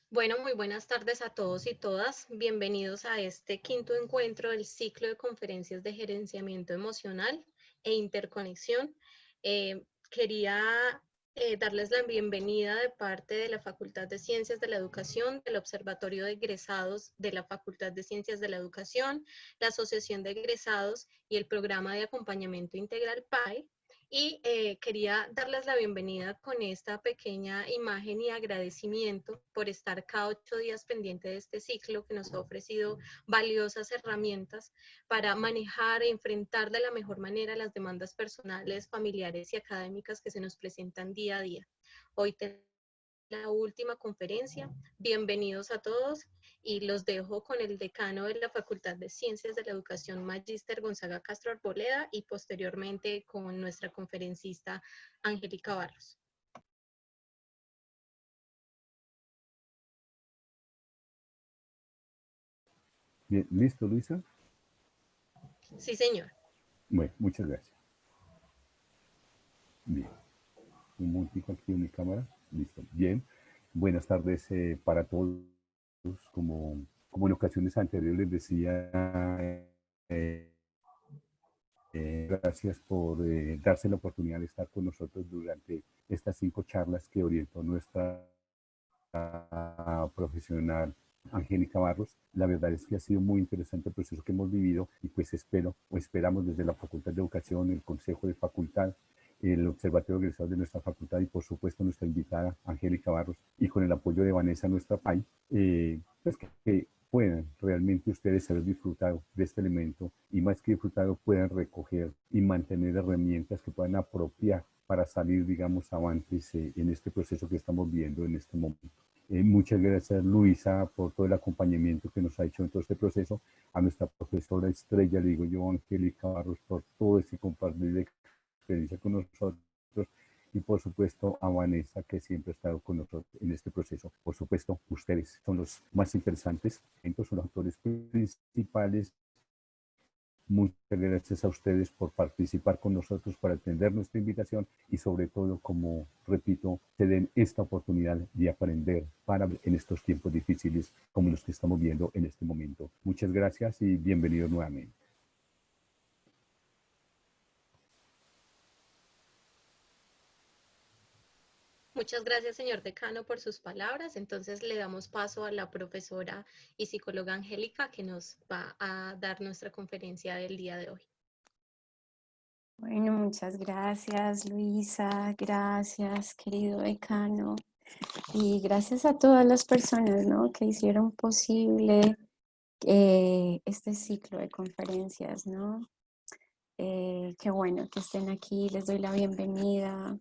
Bueno, muy buenas tardes a todos y todas. Bienvenidos a este quinto encuentro del ciclo de conferencias de gerenciamiento emocional e interconexión. Quería darles la bienvenida de parte de la Facultad de Ciencias de la Educación, del Observatorio de Egresados de la Facultad de Ciencias de la Educación, la Asociación de Egresados y el Programa de Acompañamiento Integral PAE. Y quería darles la bienvenida con esta pequeña imagen y agradecimiento por estar cada 8 días pendiente de este ciclo que nos ha ofrecido valiosas herramientas para manejar e enfrentar de la mejor manera las demandas personales, familiares y académicas que se nos presentan día a día. Hoy tenemos la última conferencia. Bienvenidos a todos y los dejo con el decano de la Facultad de Ciencias de la Educación, Magíster Gonzaga Castro Arboleda, y posteriormente con nuestra conferencista Angélica Barros. Bien, ¿listo, Luisa? Sí, señor. Bueno, muchas gracias. Bien, un momentico aquí en mi cámara. Listo. Bien, buenas tardes para todos. Como en ocasiones anteriores les decía, eh, gracias por darse la oportunidad de estar con nosotros durante estas 5 charlas que orientó nuestra profesional Angélica Barros. La verdad es que ha sido muy interesante el proceso que hemos vivido y pues esperamos desde la Facultad de Educación, el Consejo de Facultad, el Observatorio de Egresados de nuestra facultad y por supuesto nuestra invitada Angélica Barros y con el apoyo de Vanessa, nuestra PAI, pues que puedan realmente ustedes haber disfrutado de este elemento y más que disfrutado puedan recoger y mantener herramientas que puedan apropiar para salir, digamos, avantes en este proceso que estamos viendo en este momento. Muchas gracias, Luisa, por todo el acompañamiento que nos ha hecho en todo este proceso. A nuestra profesora estrella, le digo yo, Angélica Barros, por todo este compartir de experiencia con nosotros. Y por supuesto a Vanessa, que siempre ha estado con nosotros en este proceso. Por supuesto, ustedes son los más interesantes, son los actores principales. Muchas gracias a ustedes por participar con nosotros, para atender nuestra invitación y sobre todo, como repito, se den esta oportunidad de aprender para en estos tiempos difíciles como los que estamos viendo en este momento. Muchas gracias y bienvenidos nuevamente. Muchas gracias, señor decano, por sus palabras. Entonces le damos paso a la profesora y psicóloga Angélica, que nos va a dar nuestra conferencia del día de hoy. Bueno, muchas gracias, Luisa. Gracias, querido decano. Y gracias a todas las personas, ¿no?, que hicieron posible este ciclo de conferencias, ¿no? Qué bueno que estén aquí. Les doy la bienvenida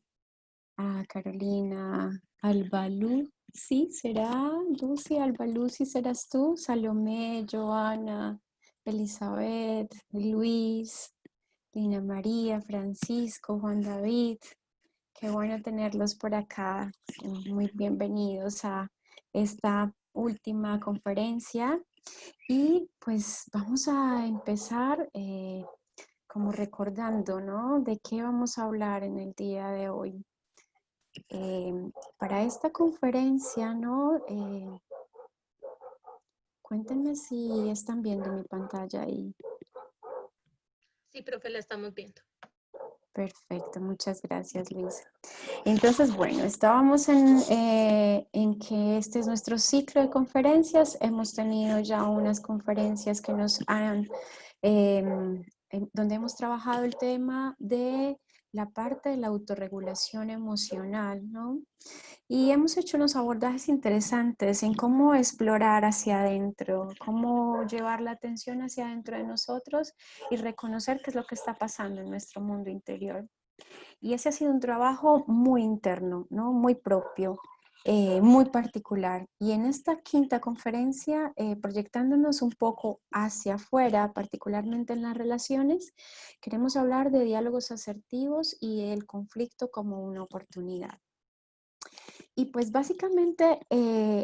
a Carolina, Albalú. Sí, será Lucy, Albalú, sí serás tú, Salomé, Joana, Elizabeth, Luis, Lina María, Francisco, Juan David. Qué bueno tenerlos por acá. Muy bienvenidos a esta última conferencia. Y pues vamos a empezar como recordando, ¿no?, de qué vamos a hablar en el día de hoy. Para esta conferencia, ¿no? Cuéntenme si están viendo mi pantalla ahí. Sí, profe, la estamos viendo. Perfecto, muchas gracias, Luisa. Entonces, bueno, estábamos en que este es nuestro ciclo de conferencias. Hemos tenido ya unas conferencias que nos han, donde hemos trabajado el tema de la parte de la autorregulación emocional, ¿no? Y hemos hecho unos abordajes interesantes en cómo explorar hacia adentro, cómo llevar la atención hacia adentro de nosotros y reconocer qué es lo que está pasando en nuestro mundo interior. Y ese ha sido un trabajo muy interno, ¿no?, muy propio, muy particular. Y en esta quinta conferencia, proyectándonos un poco hacia afuera, particularmente en las relaciones, queremos hablar de diálogos asertivos y el conflicto como una oportunidad. Y pues básicamente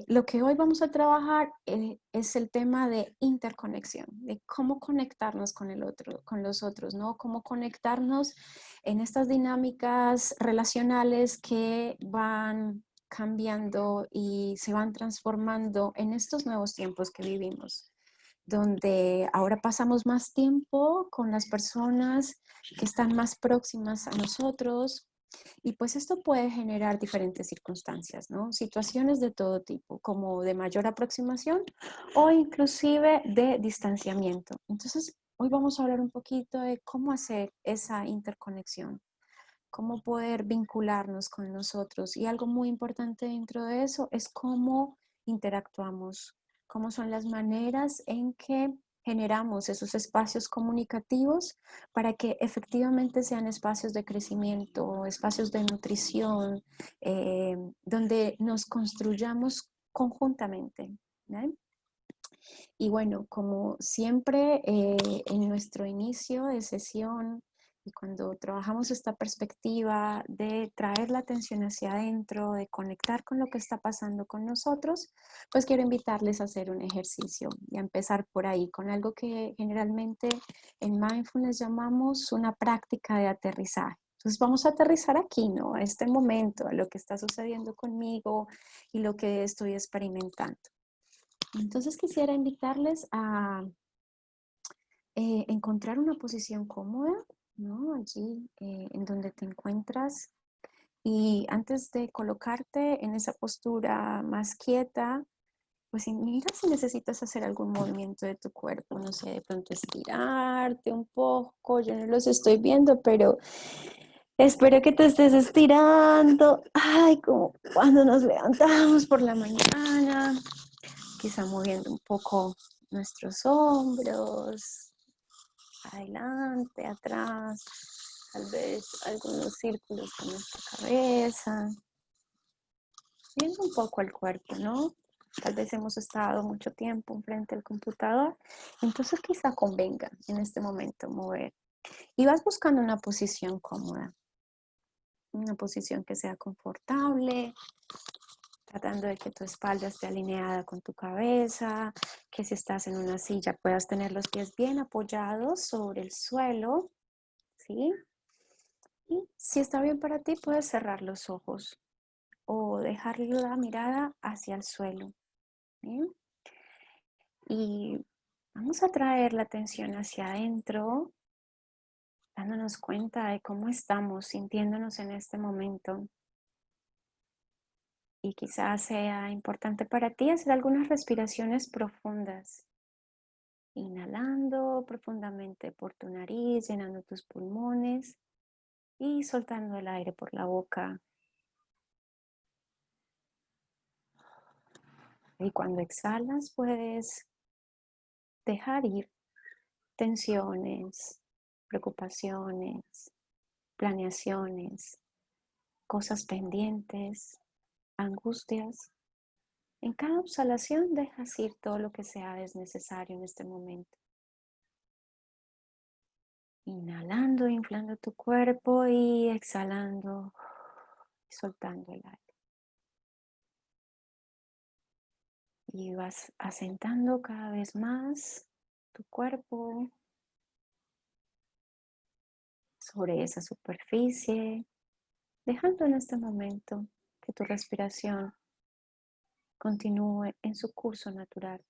lo que hoy vamos a trabajar es el tema de interconexión, de cómo conectarnos con el otro, con los otros, ¿no? Cómo conectarnos en estas dinámicas relacionales que van cambiando y se van transformando en estos nuevos tiempos que vivimos, donde ahora pasamos más tiempo con las personas que están más próximas a nosotros, y pues esto puede generar diferentes circunstancias, ¿no? Situaciones de todo tipo, como de mayor aproximación o inclusive de distanciamiento. Entonces, hoy vamos a hablar un poquito de cómo hacer esa interconexión, cómo poder vincularnos con nosotros. Y algo muy importante dentro de eso es cómo interactuamos, cómo son las maneras en que generamos esos espacios comunicativos para que efectivamente sean espacios de crecimiento, espacios de nutrición, donde nos construyamos conjuntamente, ¿no? Y bueno, como siempre en nuestro inicio de sesión y cuando trabajamos esta perspectiva de traer la atención hacia adentro, de conectar con lo que está pasando con nosotros, pues quiero invitarles a hacer un ejercicio y a empezar por ahí con algo que generalmente en mindfulness llamamos una práctica de aterrizaje. Entonces vamos a aterrizar aquí, ¿no? A este momento, a lo que está sucediendo conmigo y lo que estoy experimentando. Entonces quisiera invitarles a encontrar una posición cómoda, ¿no? Allí en donde te encuentras. Y antes de colocarte en esa postura más quieta, pues mira si necesitas hacer algún movimiento de tu cuerpo, no sé, de pronto estirarte un poco, yo no los estoy viendo, pero espero que te estés estirando. Ay, como cuando nos levantamos por la mañana, quizá moviendo un poco nuestros hombros, adelante, atrás, tal vez algunos círculos con nuestra cabeza, viendo un poco el cuerpo, ¿no? Tal vez hemos estado mucho tiempo frente al computador, entonces quizá convenga en este momento mover. Y vas buscando una posición cómoda, una posición que sea confortable, tratando de que tu espalda esté alineada con tu cabeza, que si estás en una silla puedas tener los pies bien apoyados sobre el suelo, ¿sí? Y si está bien para ti, puedes cerrar los ojos o dejar la mirada hacia el suelo, ¿sí? Y vamos a traer la atención hacia adentro, dándonos cuenta de cómo estamos sintiéndonos en este momento. Y quizás sea importante para ti hacer algunas respiraciones profundas. Inhalando profundamente por tu nariz, llenando tus pulmones y soltando el aire por la boca. Y cuando exhalas puedes dejar ir tensiones, preocupaciones, planeaciones, cosas pendientes, angustias. En cada exhalación dejas ir todo lo que sea desnecesario en este momento. Inhalando, inflando tu cuerpo y exhalando y soltando el aire. Y vas asentando cada vez más tu cuerpo sobre esa superficie, dejando en este momento que tu respiración continúe en su curso natural.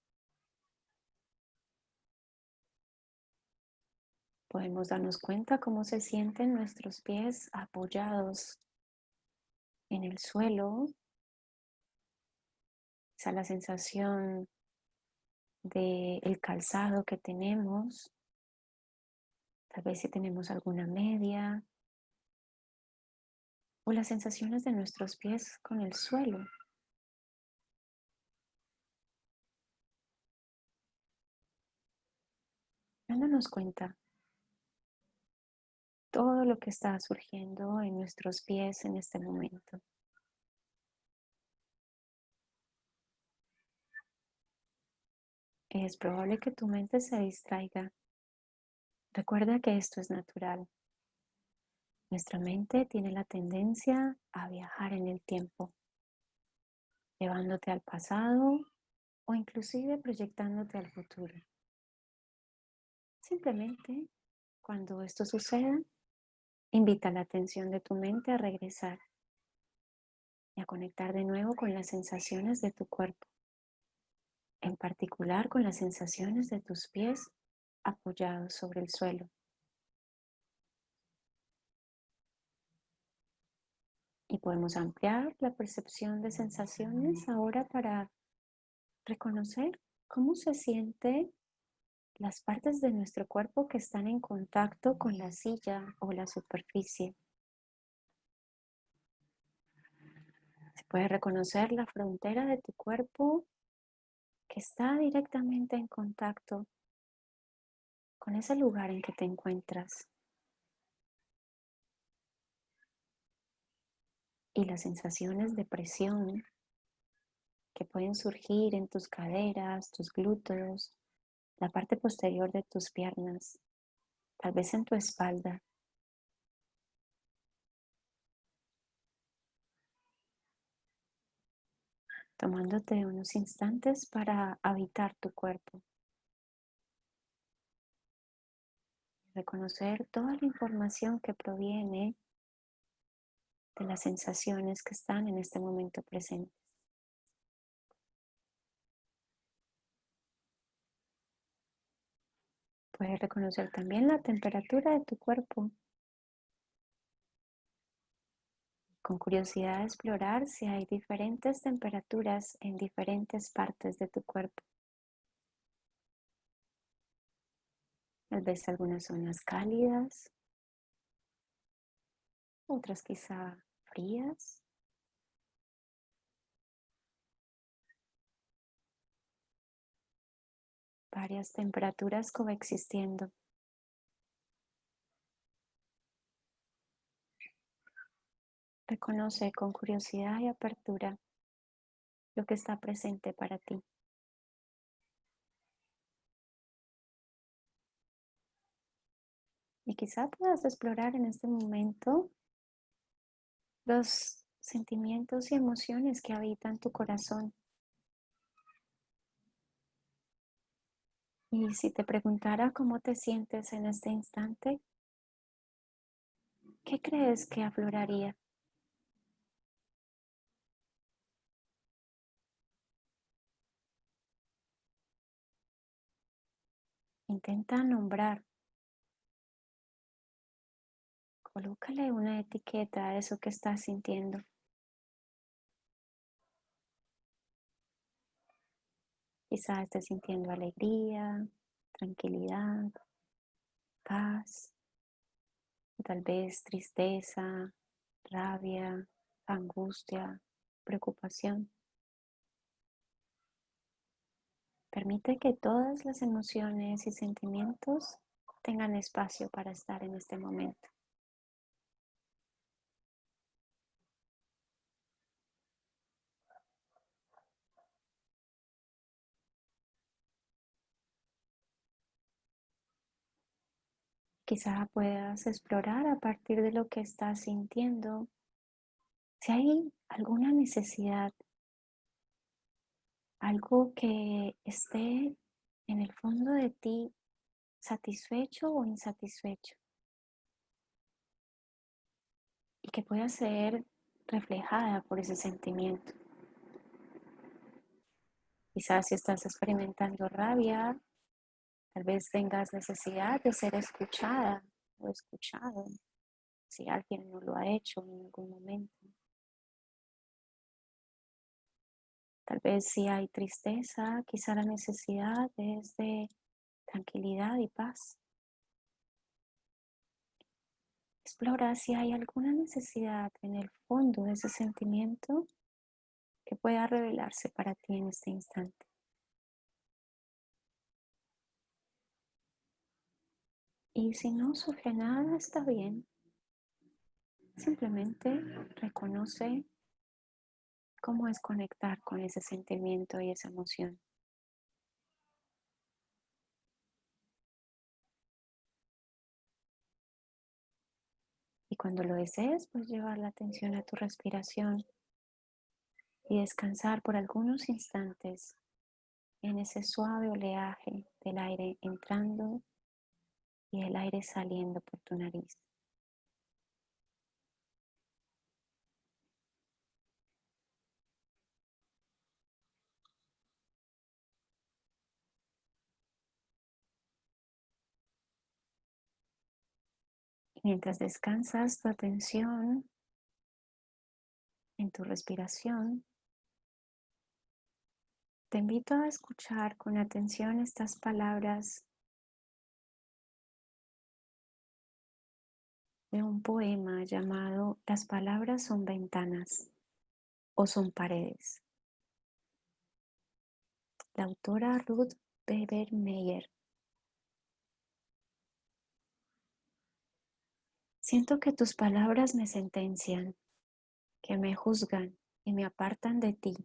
Podemos darnos cuenta cómo se sienten nuestros pies apoyados en el suelo. Esa es la sensación del calzado que tenemos. Tal vez si tenemos alguna media. O las sensaciones de nuestros pies con el suelo. Dándonos cuenta todo lo que está surgiendo en nuestros pies en este momento. Es probable que tu mente se distraiga. Recuerda que esto es natural. Nuestra mente tiene la tendencia a viajar en el tiempo, llevándote al pasado o inclusive proyectándote al futuro. Simplemente, cuando esto suceda, invita la atención de tu mente a regresar y a conectar de nuevo con las sensaciones de tu cuerpo, en particular con las sensaciones de tus pies apoyados sobre el suelo. Y podemos ampliar la percepción de sensaciones ahora para reconocer cómo se siente las partes de nuestro cuerpo que están en contacto con la silla o la superficie. Se puede reconocer la frontera de tu cuerpo que está directamente en contacto con ese lugar en que te encuentras. Y las sensaciones de presión que pueden surgir en tus caderas, tus glúteos, la parte posterior de tus piernas, tal vez en tu espalda. Tomándote unos instantes para habitar tu cuerpo. Reconocer toda la información que proviene de las sensaciones que están en este momento presentes. Puedes reconocer también la temperatura de tu cuerpo. Con curiosidad explorar si hay diferentes temperaturas en diferentes partes de tu cuerpo. Tal vez algunas zonas cálidas, otras quizá frías. Varias temperaturas coexistiendo. Reconoce con curiosidad y apertura lo que está presente para ti. Y quizá puedas explorar en este momento los sentimientos y emociones que habitan tu corazón. Y si te preguntara cómo te sientes en este instante, ¿qué crees que afloraría? Intenta nombrar, colócale una etiqueta a eso que estás sintiendo. Quizás estés sintiendo alegría, tranquilidad, paz, o tal vez tristeza, rabia, angustia, preocupación. Permite que todas las emociones y sentimientos tengan espacio para estar en este momento. Quizá puedas explorar a partir de lo que estás sintiendo si hay alguna necesidad, algo que esté en el fondo de ti satisfecho o insatisfecho y que pueda ser reflejada por ese sentimiento. Quizás si estás experimentando rabia, tal vez tengas necesidad de ser escuchada o escuchado si alguien no lo ha hecho en algún momento. Tal vez si hay tristeza, quizá la necesidad es de tranquilidad y paz. Explora si hay alguna necesidad en el fondo de ese sentimiento que pueda revelarse para ti en este instante. Y si no surge nada, está bien. Simplemente reconoce cómo es conectar con ese sentimiento y esa emoción. Y cuando lo desees, puedes llevar la atención a tu respiración y descansar por algunos instantes en ese suave oleaje del aire entrando y el aire saliendo por tu nariz. Mientras descansas tu atención en tu respiración, te invito a escuchar con atención estas palabras de un poema llamado Las palabras son ventanas o son paredes. La autora Ruth Bader Meyer. Siento que tus palabras me sentencian, que me juzgan y me apartan de ti.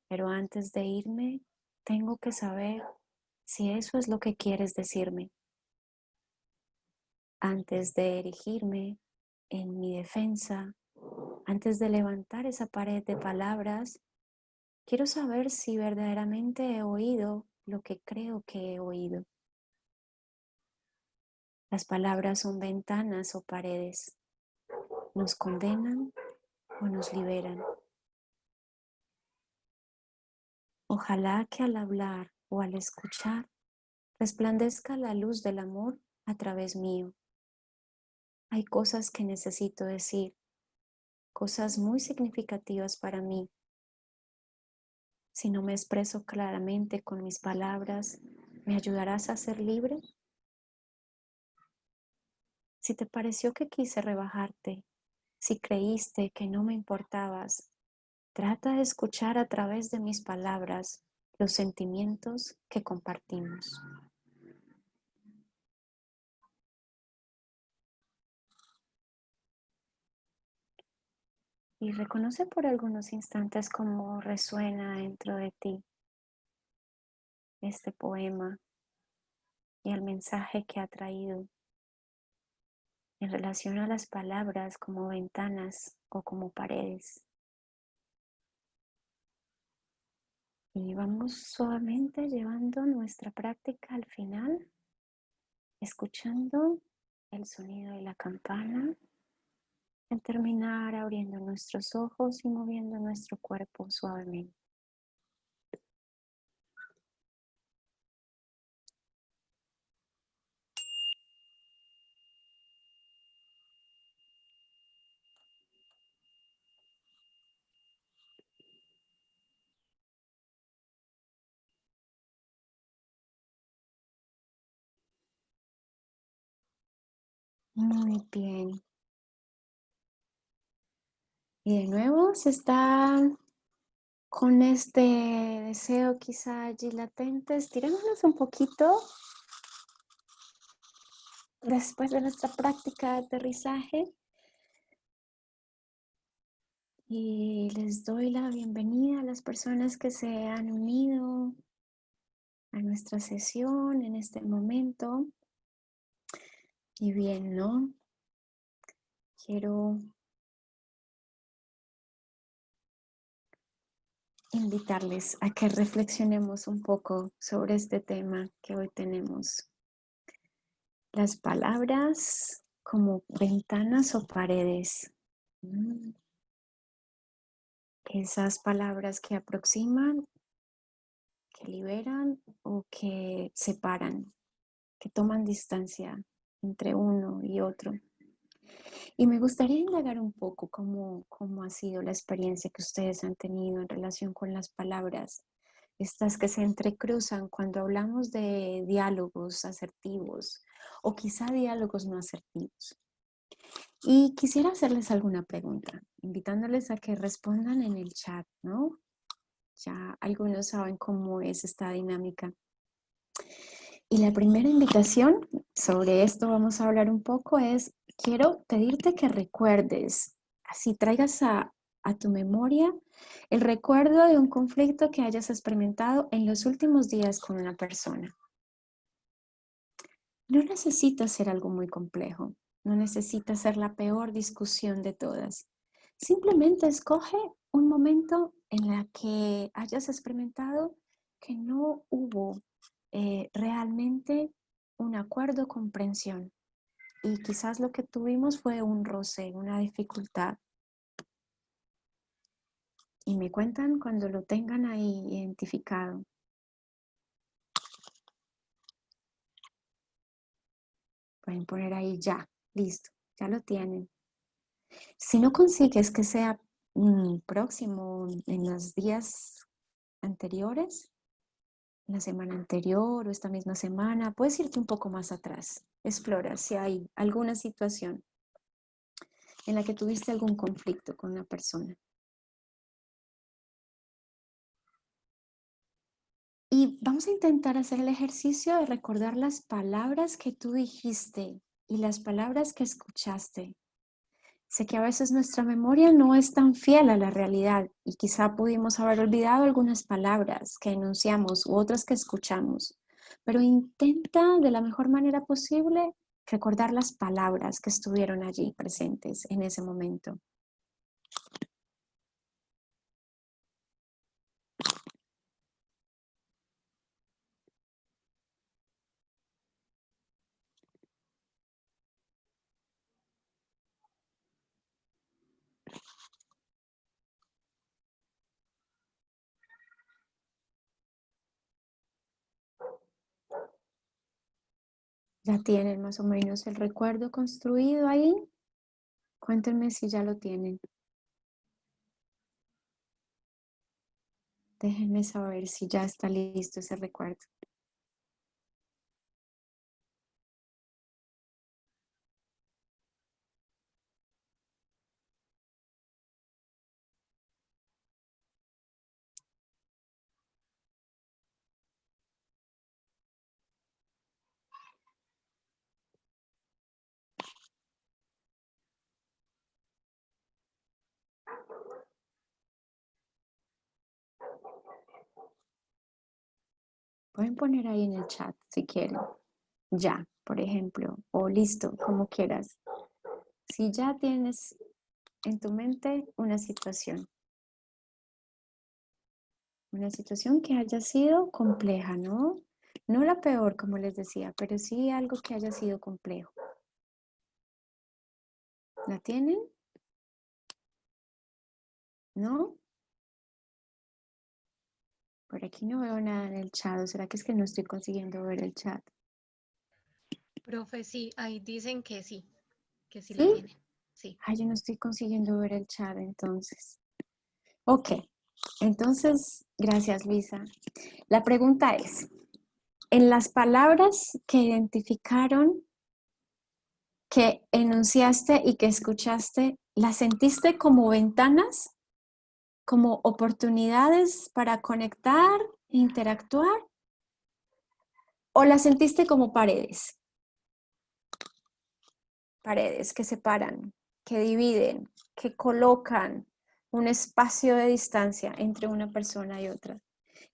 Pero antes de irme, tengo que saber si eso es lo que quieres decirme. Antes de erigirme en mi defensa, antes de levantar esa pared de palabras, quiero saber si verdaderamente he oído lo que creo que he oído. Las palabras son ventanas o paredes. Nos condenan o nos liberan. Ojalá que al hablar o al escuchar resplandezca la luz del amor a través mío. Hay cosas que necesito decir, cosas muy significativas para mí. Si no me expreso claramente con mis palabras, ¿me ayudarás a ser libre? Si te pareció que quise rebajarte, si creíste que no me importabas, trata de escuchar a través de mis palabras los sentimientos que compartimos. Y reconoce por algunos instantes cómo resuena dentro de ti este poema y el mensaje que ha traído en relación a las palabras como ventanas o como paredes. Y vamos suavemente llevando nuestra práctica al final, escuchando el sonido de la campana, al terminar abriendo nuestros ojos y moviendo nuestro cuerpo suavemente. Muy bien. Y de nuevo se está con este deseo quizá allí latente. Estirémonos un poquito después de nuestra práctica de aterrizaje. Y les doy la bienvenida a las personas que se han unido a nuestra sesión en este momento. Y bien, ¿no? Quiero invitarles a que reflexionemos un poco sobre este tema que hoy tenemos. Las palabras como ventanas o paredes. Esas palabras que aproximan, que liberan o que separan, que toman distancia entre uno y otro. Y me gustaría indagar un poco cómo ha sido la experiencia que ustedes han tenido en relación con las palabras, estas que se entrecruzan cuando hablamos de diálogos asertivos o quizá diálogos no asertivos. Y quisiera hacerles alguna pregunta, invitándoles a que respondan en el chat, ¿no? Ya algunos saben cómo es esta dinámica. Y la primera invitación, sobre esto vamos a hablar un poco, es quiero pedirte que recuerdes, así traigas a tu memoria el recuerdo de un conflicto que hayas experimentado en los últimos días con una persona. No necesita ser algo muy complejo, no necesita ser la peor discusión de todas. Simplemente escoge un momento en el que hayas experimentado que no hubo realmente un acuerdo o comprensión. Y quizás lo que tuvimos fue un roce, una dificultad. Y me cuentan cuando lo tengan ahí identificado. Pueden poner ahí ya, listo, ya lo tienen. Si no consigues que sea próximo en los días anteriores, la semana anterior o esta misma semana, puedes irte un poco más atrás. Explora si hay alguna situación en la que tuviste algún conflicto con una persona. Y vamos a intentar hacer el ejercicio de recordar las palabras que tú dijiste y las palabras que escuchaste. Sé que a veces nuestra memoria no es tan fiel a la realidad y quizá pudimos haber olvidado algunas palabras que enunciamos u otras que escuchamos, pero intenta de la mejor manera posible recordar las palabras que estuvieron allí presentes en ese momento. ¿Ya tienen más o menos el recuerdo construido ahí? Cuéntenme si ya lo tienen. Déjenme saber si ya está listo ese recuerdo. Pueden poner ahí en el chat si quieren. Ya, por ejemplo, o listo, como quieras. Si ya tienes en tu mente una situación que haya sido compleja, ¿no? No la peor, como les decía, pero sí algo que haya sido complejo. ¿La tienen? ¿No? Por aquí no veo nada en el chat. ¿O será que es que no estoy consiguiendo ver el chat? Profe, sí, ahí dicen que sí la ¿Sí? tienen. Sí. Ay, yo no estoy consiguiendo ver el chat entonces. Ok, entonces, gracias Luisa. La pregunta es, en las palabras que identificaron, que enunciaste y que escuchaste, ¿las sentiste como ventanas, como oportunidades para conectar, interactuar? ¿O las sentiste como paredes? Paredes que separan, que dividen, que colocan un espacio de distancia entre una persona y otra.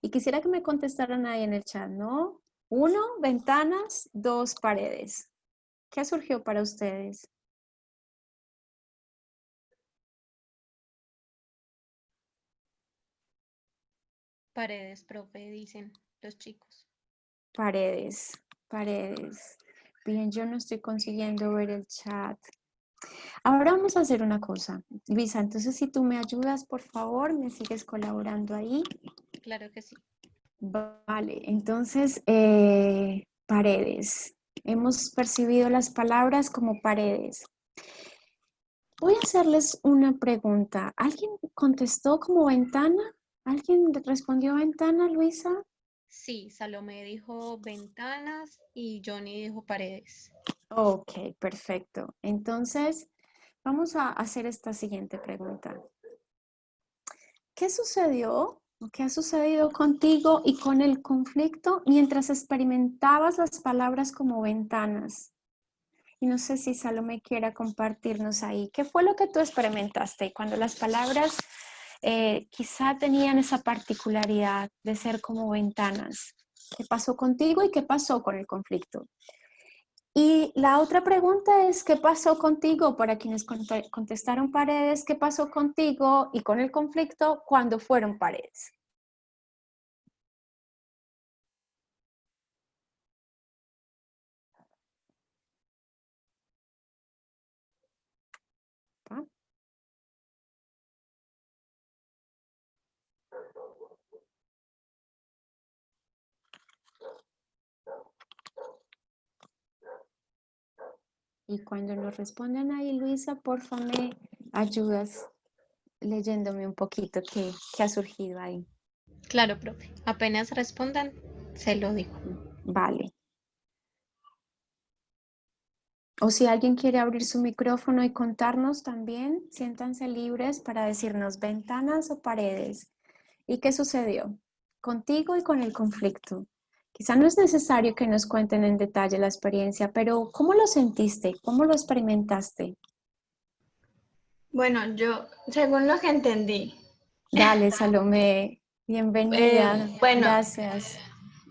Y quisiera que me contestaran ahí en el chat, ¿no? 1, ventanas, 2, paredes. ¿Qué surgió para ustedes? Paredes, profe, dicen los chicos. Paredes, paredes. Bien, yo no estoy consiguiendo ver el chat. Ahora vamos a hacer una cosa. Luisa, entonces si tú me ayudas, por favor, me sigues colaborando ahí. Claro que sí. Vale, entonces, paredes. Hemos percibido las palabras como paredes. Voy a hacerles una pregunta. ¿Alguien contestó como ventana? ¿Alguien respondió ventana, Luisa? Sí, Salomé dijo ventanas y Johnny dijo paredes. Ok, perfecto. Entonces, vamos a hacer esta siguiente pregunta. ¿Qué sucedió o qué ha sucedido contigo y con el conflicto mientras experimentabas las palabras como ventanas? Y no sé si Salomé quiera compartirnos ahí. ¿Qué fue lo que tú experimentaste cuando las palabras quizá tenían esa particularidad de ser como ventanas? ¿Qué pasó contigo y qué pasó con el conflicto? Y la otra pregunta es, ¿qué pasó contigo? Para quienes contestaron paredes, ¿qué pasó contigo y con el conflicto cuando fueron paredes? ¿Ah? Y cuando nos respondan ahí, Luisa, porfa, me ayudas leyéndome un poquito qué ha surgido ahí. Claro, profe. Apenas respondan, se lo digo. Vale. O si alguien quiere abrir su micrófono y contarnos también, siéntanse libres para decirnos ventanas o paredes. ¿Y qué sucedió contigo y con el conflicto? Quizá no es necesario que nos cuenten en detalle la experiencia, pero ¿cómo lo sentiste? ¿Cómo lo experimentaste? Bueno, yo, según lo que entendí, Dale, Salomé, bienvenida, bueno, gracias.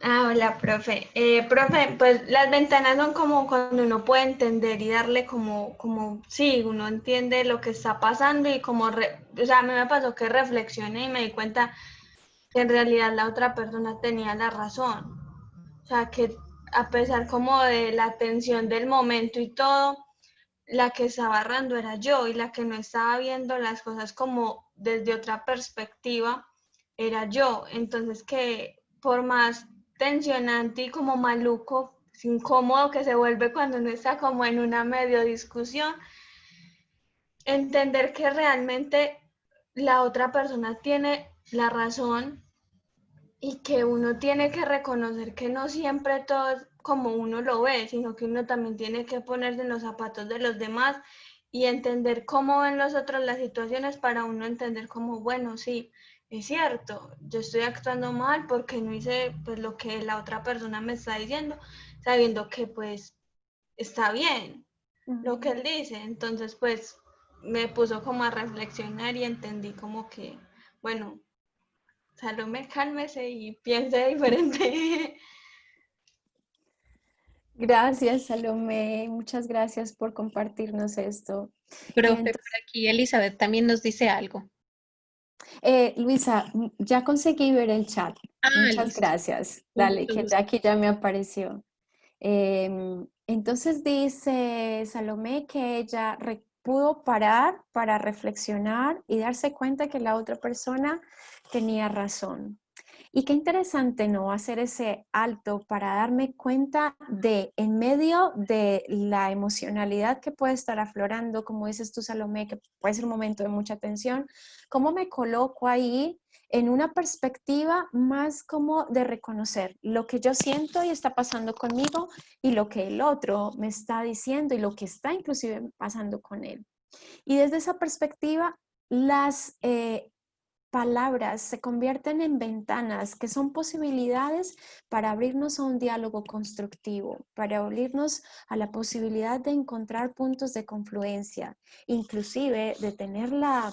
hola, profe. Profe, pues las ventanas son como cuando uno puede entender y darle sí, uno entiende lo que está pasando y o sea, a mí me pasó que reflexioné y me di cuenta que en realidad la otra persona tenía la razón. O sea, que a pesar como de la tensión del momento y todo, la que estaba errando era yo y la que no estaba viendo las cosas como desde otra perspectiva era yo. Entonces que por más tensionante y como maluco, incómodo que se vuelve cuando uno está como en una medio discusión, entender que realmente la otra persona tiene la razón y que uno tiene que reconocer que no siempre todo es como uno lo ve, sino que uno también tiene que ponerse en los zapatos de los demás y entender cómo ven los otros las situaciones para uno entender como, bueno, sí, es cierto, yo estoy actuando mal porque no hice pues lo que la otra persona me está diciendo, sabiendo que pues está bien lo que él dice. Entonces pues me puso como a reflexionar y entendí como que, bueno, Salomé, cálmese y piense diferente. Gracias, Salomé, muchas gracias por compartirnos esto. Y Profe, por entonces, aquí Elizabeth también nos dice algo. Luisa, ya conseguí ver el chat. Ah, Muchas listo. gracias. Con Dale, mucho que ya gusto. aquí ya me apareció. Entonces dice Salomé que ella pudo parar para reflexionar y darse cuenta que la otra persona tenía razón. Y qué interesante, ¿no? Hacer ese alto para darme cuenta de, en medio de la emocionalidad que puede estar aflorando, como dices tú, Salomé, que puede ser un momento de mucha tensión, cómo me coloco ahí en una perspectiva más como de reconocer lo que yo siento y está pasando conmigo y lo que el otro me está diciendo y lo que está inclusive pasando con él. Y desde esa perspectiva, las palabras se convierten en ventanas que son posibilidades para abrirnos a un diálogo constructivo, para abrirnos a la posibilidad de encontrar puntos de confluencia, inclusive de tener la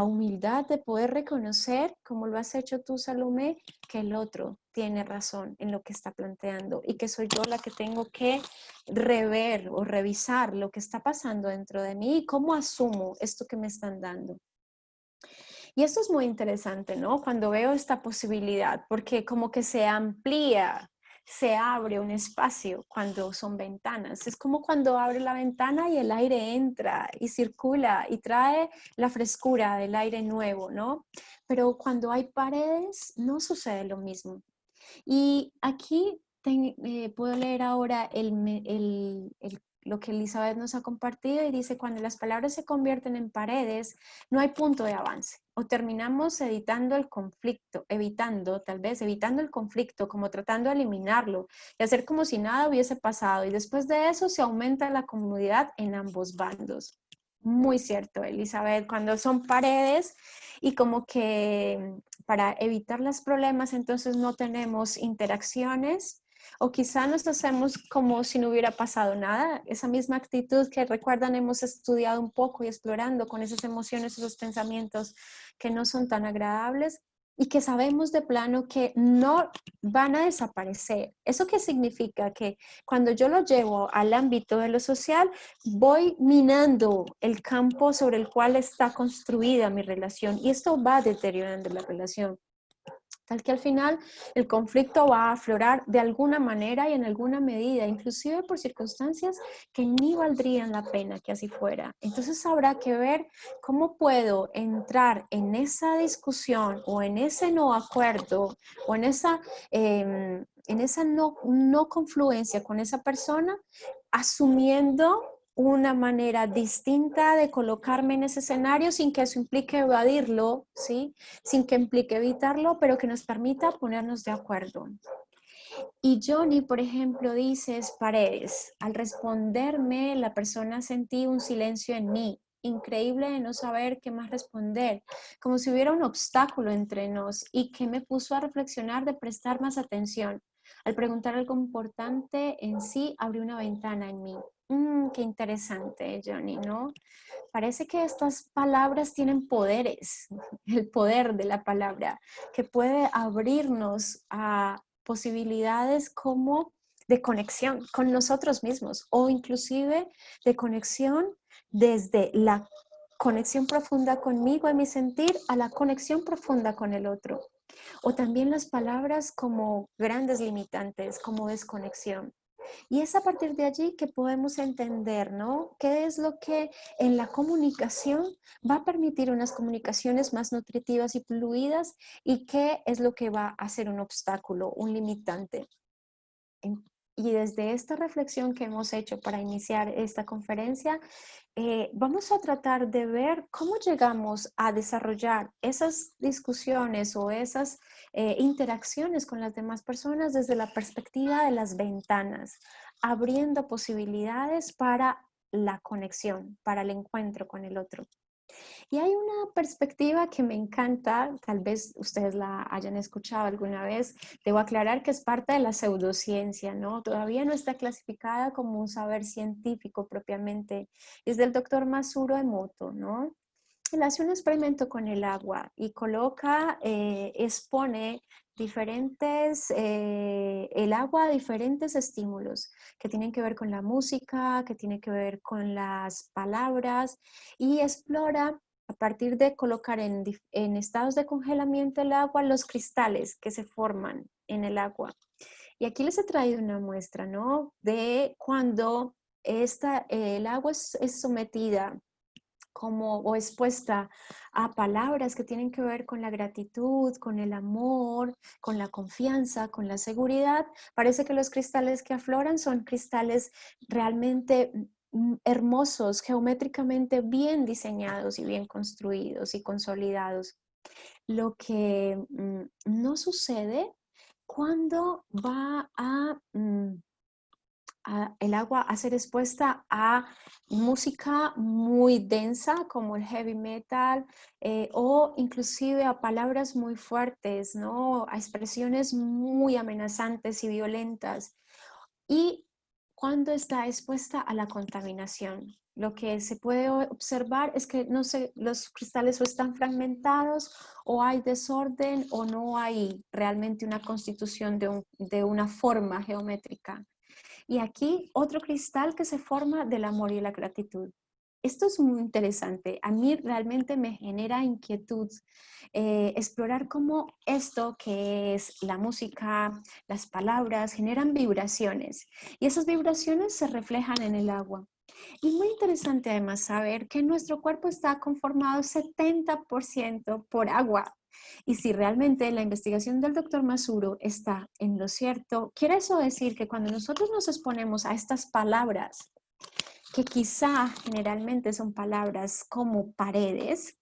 humildad de poder reconocer, como lo has hecho tú, Salomé, que el otro tiene razón en lo que está planteando y que soy yo la que tengo que rever o revisar lo que está pasando dentro de mí y cómo asumo esto que me están dando. Y esto es muy interesante, ¿no? Cuando veo esta posibilidad, porque como que se amplía, se abre un espacio cuando son ventanas. Es como cuando abre la ventana y el aire entra y circula y trae la frescura del aire nuevo, ¿no? Pero cuando hay paredes no sucede lo mismo. Y aquí puedo leer ahora lo que Elizabeth nos ha compartido y dice, cuando las palabras se convierten en paredes, no hay punto de avance. O terminamos evitando el conflicto, evitando el conflicto, como tratando de eliminarlo y hacer como si nada hubiese pasado. Y después de eso se aumenta la comodidad en ambos bandos. Muy cierto, Elizabeth, cuando son paredes y como que para evitar los problemas, entonces no tenemos interacciones o quizá nos hacemos como si no hubiera pasado nada. Esa misma actitud que recuerdan hemos estudiado un poco y explorando con esas emociones, esos pensamientos que no son tan agradables y que sabemos de plano que no van a desaparecer. ¿Eso qué significa? Que cuando yo lo llevo al ámbito de lo social, voy minando el campo sobre el cual está construida mi relación y esto va deteriorando la relación. Tal que al final el conflicto va a aflorar de alguna manera y en alguna medida, inclusive por circunstancias que ni valdrían la pena que así fuera. Entonces habrá que ver cómo puedo entrar en esa discusión o en ese no acuerdo o en esa no confluencia con esa persona, asumiendo una manera distinta de colocarme en ese escenario sin que eso implique evadirlo, ¿sí? Sin que implique evitarlo, pero que nos permita ponernos de acuerdo. Y Johnny, por ejemplo, dice paredes. Al responderme, la persona sentí un silencio en mí, increíble de no saber qué más responder, como si hubiera un obstáculo entre nos y que me puso a reflexionar de prestar más atención. Al preguntar algo importante en sí, abrió una ventana en mí. Qué interesante, Johnny, ¿no? Parece que estas palabras tienen poderes, el poder de la palabra, que puede abrirnos a posibilidades como de conexión con nosotros mismos o inclusive de conexión desde la conexión profunda conmigo en mi sentir a la conexión profunda con el otro. O también las palabras como grandes limitantes, como desconexión. Y es a partir de allí que podemos entender, ¿no? ¿Qué es lo que en la comunicación va a permitir unas comunicaciones más nutritivas y fluidas y qué es lo que va a ser un obstáculo, un limitante? Y desde esta reflexión que hemos hecho para iniciar esta conferencia, vamos a tratar de ver cómo llegamos a desarrollar esas discusiones o esas interacciones con las demás personas desde la perspectiva de las ventanas, abriendo posibilidades para la conexión, para el encuentro con el otro. Y hay una perspectiva que me encanta, tal vez ustedes la hayan escuchado alguna vez. Debo aclarar que es parte de la pseudociencia, ¿no? Todavía no está clasificada como un saber científico propiamente. Es del doctor Masaru Emoto, ¿no? Él hace un experimento con el agua y coloca, expone el agua a diferentes estímulos que tienen que ver con la música, que tienen que ver con las palabras y explora a partir de colocar en estados de congelamiento el agua los cristales que se forman en el agua. Y aquí les he traído una muestra, ¿no? De cuando el agua es sometida o expuesta a palabras que tienen que ver con la gratitud, con el amor, con la confianza, con la seguridad. Parece que los cristales que afloran son cristales realmente hermosos, geométricamente bien diseñados y bien construidos y consolidados. Lo que no sucede cuando va el agua a ser expuesta a música muy densa como el heavy metal o inclusive a palabras muy fuertes, ¿no? A expresiones muy amenazantes y violentas. Y cuando está expuesta a la contaminación, lo que se puede observar es que los cristales o están fragmentados o hay desorden o no hay realmente una constitución de una forma geométrica. Y aquí otro cristal que se forma del amor y la gratitud. Esto es muy interesante. A mí realmente me genera inquietud explorar cómo esto que es la música, las palabras, generan vibraciones. Y esas vibraciones se reflejan en el agua. Y muy interesante además saber que nuestro cuerpo está conformado 70% por agua. Y si realmente la investigación del doctor Masaru está en lo cierto, quiere eso decir que cuando nosotros nos exponemos a estas palabras, que quizá generalmente son palabras como paredes,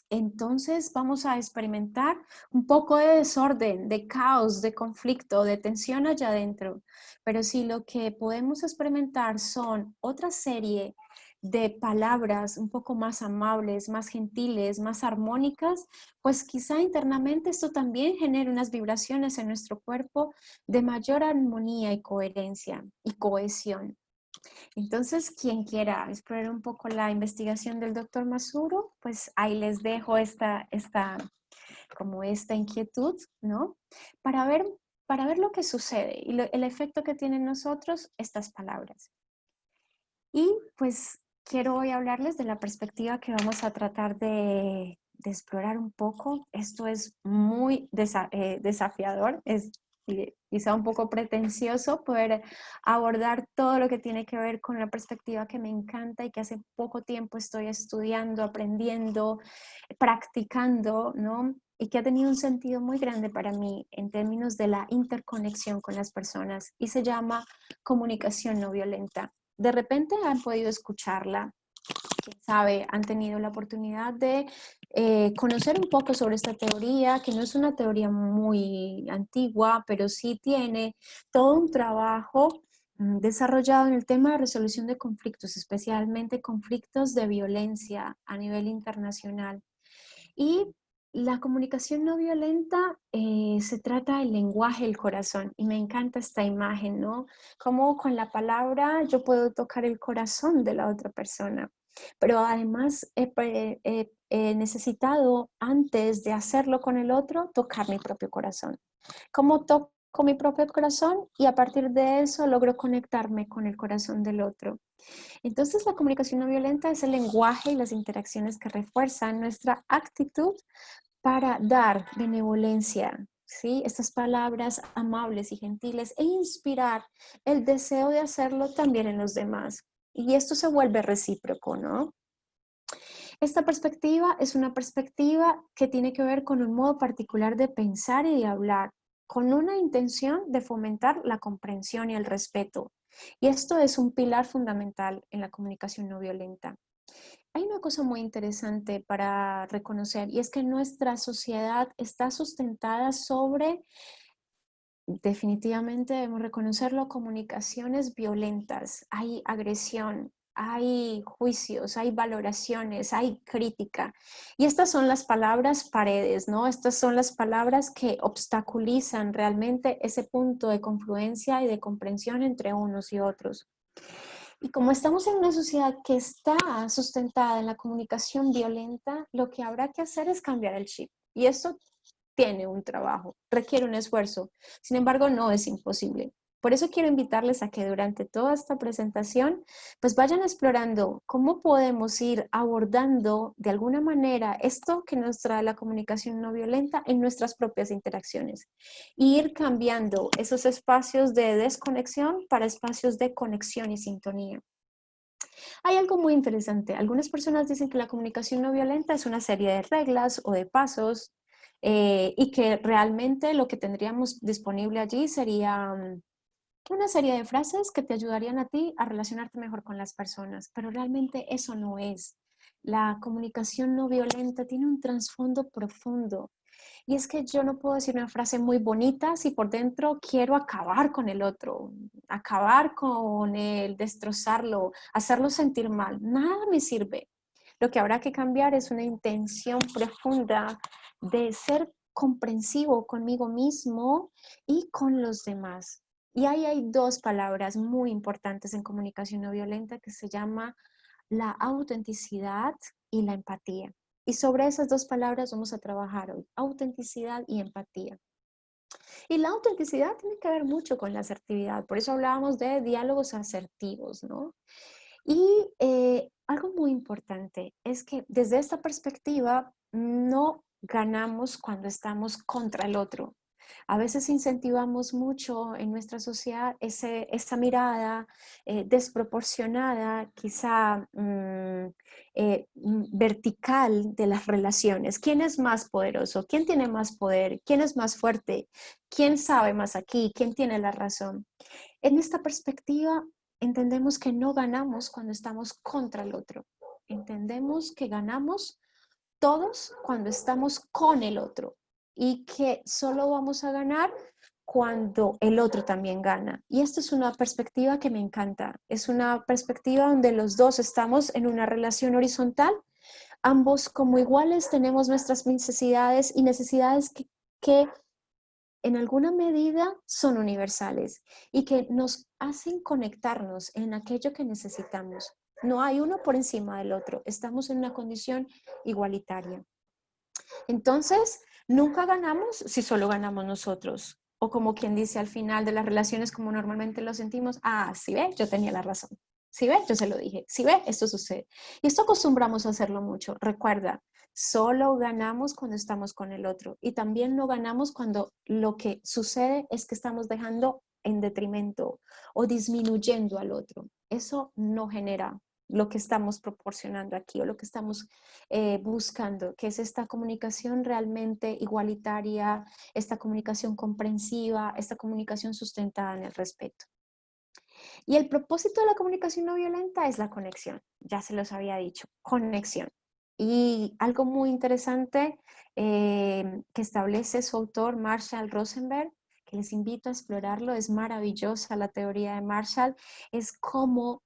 entonces vamos a experimentar un poco de desorden, de caos, de conflicto, de tensión allá adentro. Pero si lo que podemos experimentar son otra serie de palabras un poco más amables, más gentiles, más armónicas, pues quizá internamente esto también genere unas vibraciones en nuestro cuerpo de mayor armonía y coherencia y cohesión. Entonces, quien quiera explorar un poco la investigación del doctor Masaru, pues ahí les dejo esta inquietud, ¿no? Para ver lo que sucede y el efecto que tienen en nosotros estas palabras. Y pues quiero hoy hablarles de la perspectiva que vamos a tratar de explorar un poco. Esto es muy desafiador, es quizá un poco pretencioso poder abordar todo lo que tiene que ver con la perspectiva que me encanta y que hace poco tiempo estoy estudiando, aprendiendo, practicando, ¿no? Y que ha tenido un sentido muy grande para mí en términos de la interconexión con las personas y se llama comunicación no violenta. de repente han podido escucharla. Quién sabe, han tenido la oportunidad de conocer un poco sobre esta teoría, que no es una teoría muy antigua, pero sí tiene todo un trabajo desarrollado en el tema de resolución de conflictos, especialmente conflictos de violencia a nivel internacional. Y la comunicación no violenta se trata del lenguaje del corazón, y me encanta esta imagen, ¿no? Como con la palabra yo puedo tocar el corazón de la otra persona, pero además he necesitado, antes de hacerlo con el otro, tocar mi propio corazón. ¿Cómo toco mi propio corazón? Y a partir de eso logro conectarme con el corazón del otro. Entonces, la comunicación no violenta es el lenguaje y las interacciones que refuerzan nuestra actitud para dar benevolencia, ¿sí? Estas palabras amables y gentiles, e inspirar el deseo de hacerlo también en los demás. Y esto se vuelve recíproco, ¿no? Esta perspectiva es una perspectiva que tiene que ver con un modo particular de pensar y de hablar, con una intención de fomentar la comprensión y el respeto. Y esto es un pilar fundamental en la comunicación no violenta. Hay una cosa muy interesante para reconocer, y es que nuestra sociedad está sustentada sobre, definitivamente debemos reconocerlo, comunicaciones violentas. Hay agresión, hay juicios, hay valoraciones, hay crítica. Y estas son las palabras paredes, ¿no? Estas son las palabras que obstaculizan realmente ese punto de confluencia y de comprensión entre unos y otros. Y como estamos en una sociedad que está sustentada en la comunicación violenta, lo que habrá que hacer es cambiar el chip. Y eso tiene un trabajo, requiere un esfuerzo. Sin embargo, no es imposible. Por eso quiero invitarles a que durante toda esta presentación, pues vayan explorando cómo podemos ir abordando de alguna manera esto que nos trae la comunicación no violenta en nuestras propias interacciones. Y ir cambiando esos espacios de desconexión para espacios de conexión y sintonía. Hay algo muy interesante. Algunas personas dicen que la comunicación no violenta es una serie de reglas o de pasos, y que realmente lo que tendríamos disponible allí sería una serie de frases que te ayudarían a ti a relacionarte mejor con las personas, pero realmente eso no es. La comunicación no violenta tiene un trasfondo profundo. Y es que yo no puedo decir una frase muy bonita si por dentro quiero acabar con el otro, acabar con él, destrozarlo, hacerlo sentir mal. Nada me sirve. Lo que habrá que cambiar es una intención profunda de ser comprensivo conmigo mismo y con los demás. Y ahí hay dos palabras muy importantes en comunicación no violenta que se llama la autenticidad y la empatía. Y sobre esas dos palabras vamos a trabajar hoy, autenticidad y empatía. Y la autenticidad tiene que ver mucho con la asertividad, por eso hablábamos de diálogos asertivos, ¿no? Y algo muy importante es que desde esta perspectiva no ganamos cuando estamos contra el otro. A veces incentivamos mucho en nuestra sociedad esa mirada desproporcionada, quizá vertical de las relaciones. ¿Quién es más poderoso? ¿Quién tiene más poder? ¿Quién es más fuerte? ¿Quién sabe más aquí? ¿Quién tiene la razón? En esta perspectiva, entendemos que no ganamos cuando estamos contra el otro. Entendemos que ganamos todos cuando estamos con el otro y que solo vamos a ganar cuando el otro también gana. Y esta es una perspectiva que me encanta. Es una perspectiva donde los dos estamos en una relación horizontal. Ambos como iguales tenemos nuestras necesidades y necesidades que en alguna medida son universales y que nos hacen conectarnos en aquello que necesitamos. No hay uno por encima del otro, estamos en una condición igualitaria. Entonces, nunca ganamos si solo ganamos nosotros. O como quien dice al final de las relaciones, como normalmente lo sentimos, sí ve, yo tenía la razón. Sí ve, yo se lo dije. Sí ve, esto sucede. Y esto acostumbramos a hacerlo mucho. Recuerda, solo ganamos cuando estamos con el otro. Y también no ganamos cuando lo que sucede es que estamos dejando en detrimento o disminuyendo al otro. Eso no genera lo que estamos proporcionando aquí o lo que estamos buscando, que es esta comunicación realmente igualitaria, esta comunicación comprensiva, esta comunicación sustentada en el respeto. Y el propósito de la comunicación no violenta es la conexión, ya se los había dicho, conexión. Y algo muy interesante que establece su autor Marshall Rosenberg, que les invito a explorarlo, es maravillosa la teoría de Marshall, es cómo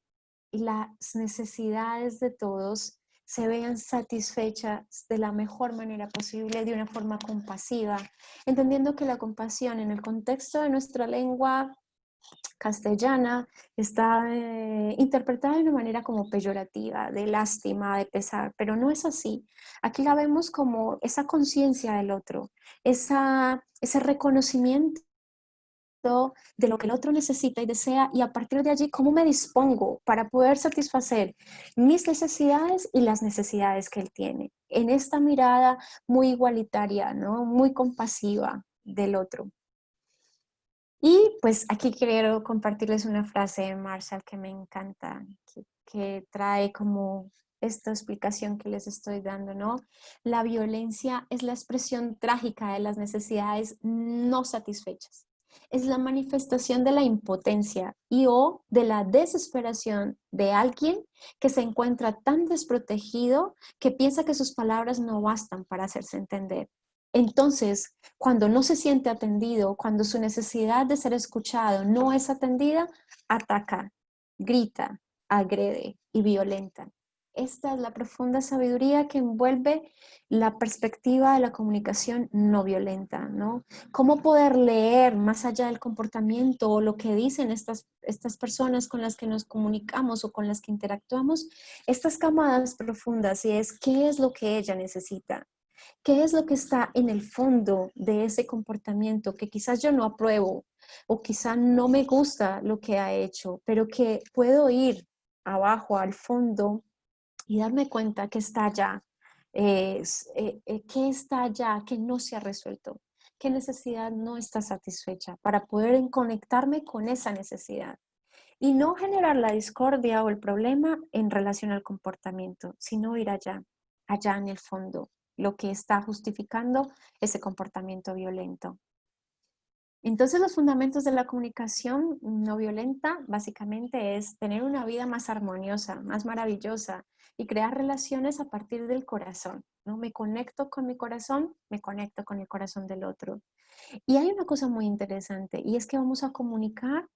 las necesidades de todos se vean satisfechas de la mejor manera posible, de una forma compasiva, entendiendo que la compasión en el contexto de nuestra lengua castellana está interpretada de una manera como peyorativa, de lástima, de pesar, pero no es así. Aquí la vemos como esa conciencia del otro, ese reconocimiento de lo que el otro necesita y desea, y a partir de allí, cómo me dispongo para poder satisfacer mis necesidades y las necesidades que él tiene, en esta mirada muy igualitaria, ¿no? Muy compasiva del otro. Y pues aquí quiero compartirles una frase de Marshall que me encanta, que trae como esta explicación que les estoy dando, ¿no? La violencia es la expresión trágica de las necesidades no satisfechas. Es la manifestación de la impotencia y o de la desesperación de alguien que se encuentra tan desprotegido que piensa que sus palabras no bastan para hacerse entender. Entonces, cuando no se siente atendido, cuando su necesidad de ser escuchado no es atendida, ataca, grita, agrede y violenta. Esta es la profunda sabiduría que envuelve la perspectiva de la comunicación no violenta, ¿no? Cómo poder leer más allá del comportamiento o lo que dicen estas personas con las que nos comunicamos o con las que interactuamos, estas camadas profundas, y es qué es lo que ella necesita. ¿Qué es lo que está en el fondo de ese comportamiento que quizás yo no apruebo o quizás no me gusta lo que ha hecho, pero que puedo ir abajo al fondo y darme cuenta que está allá, que está allá, que no se ha resuelto, qué necesidad no está satisfecha para poder conectarme con esa necesidad y no generar la discordia o el problema en relación al comportamiento, sino ir allá, allá en el fondo, lo que está justificando ese comportamiento violento. Entonces, los fundamentos de la comunicación no violenta básicamente es tener una vida más armoniosa, más maravillosa y crear relaciones a partir del corazón, ¿no? Me conecto con mi corazón, me conecto con el corazón del otro. Y hay una cosa muy interesante y es que vamos a comunicar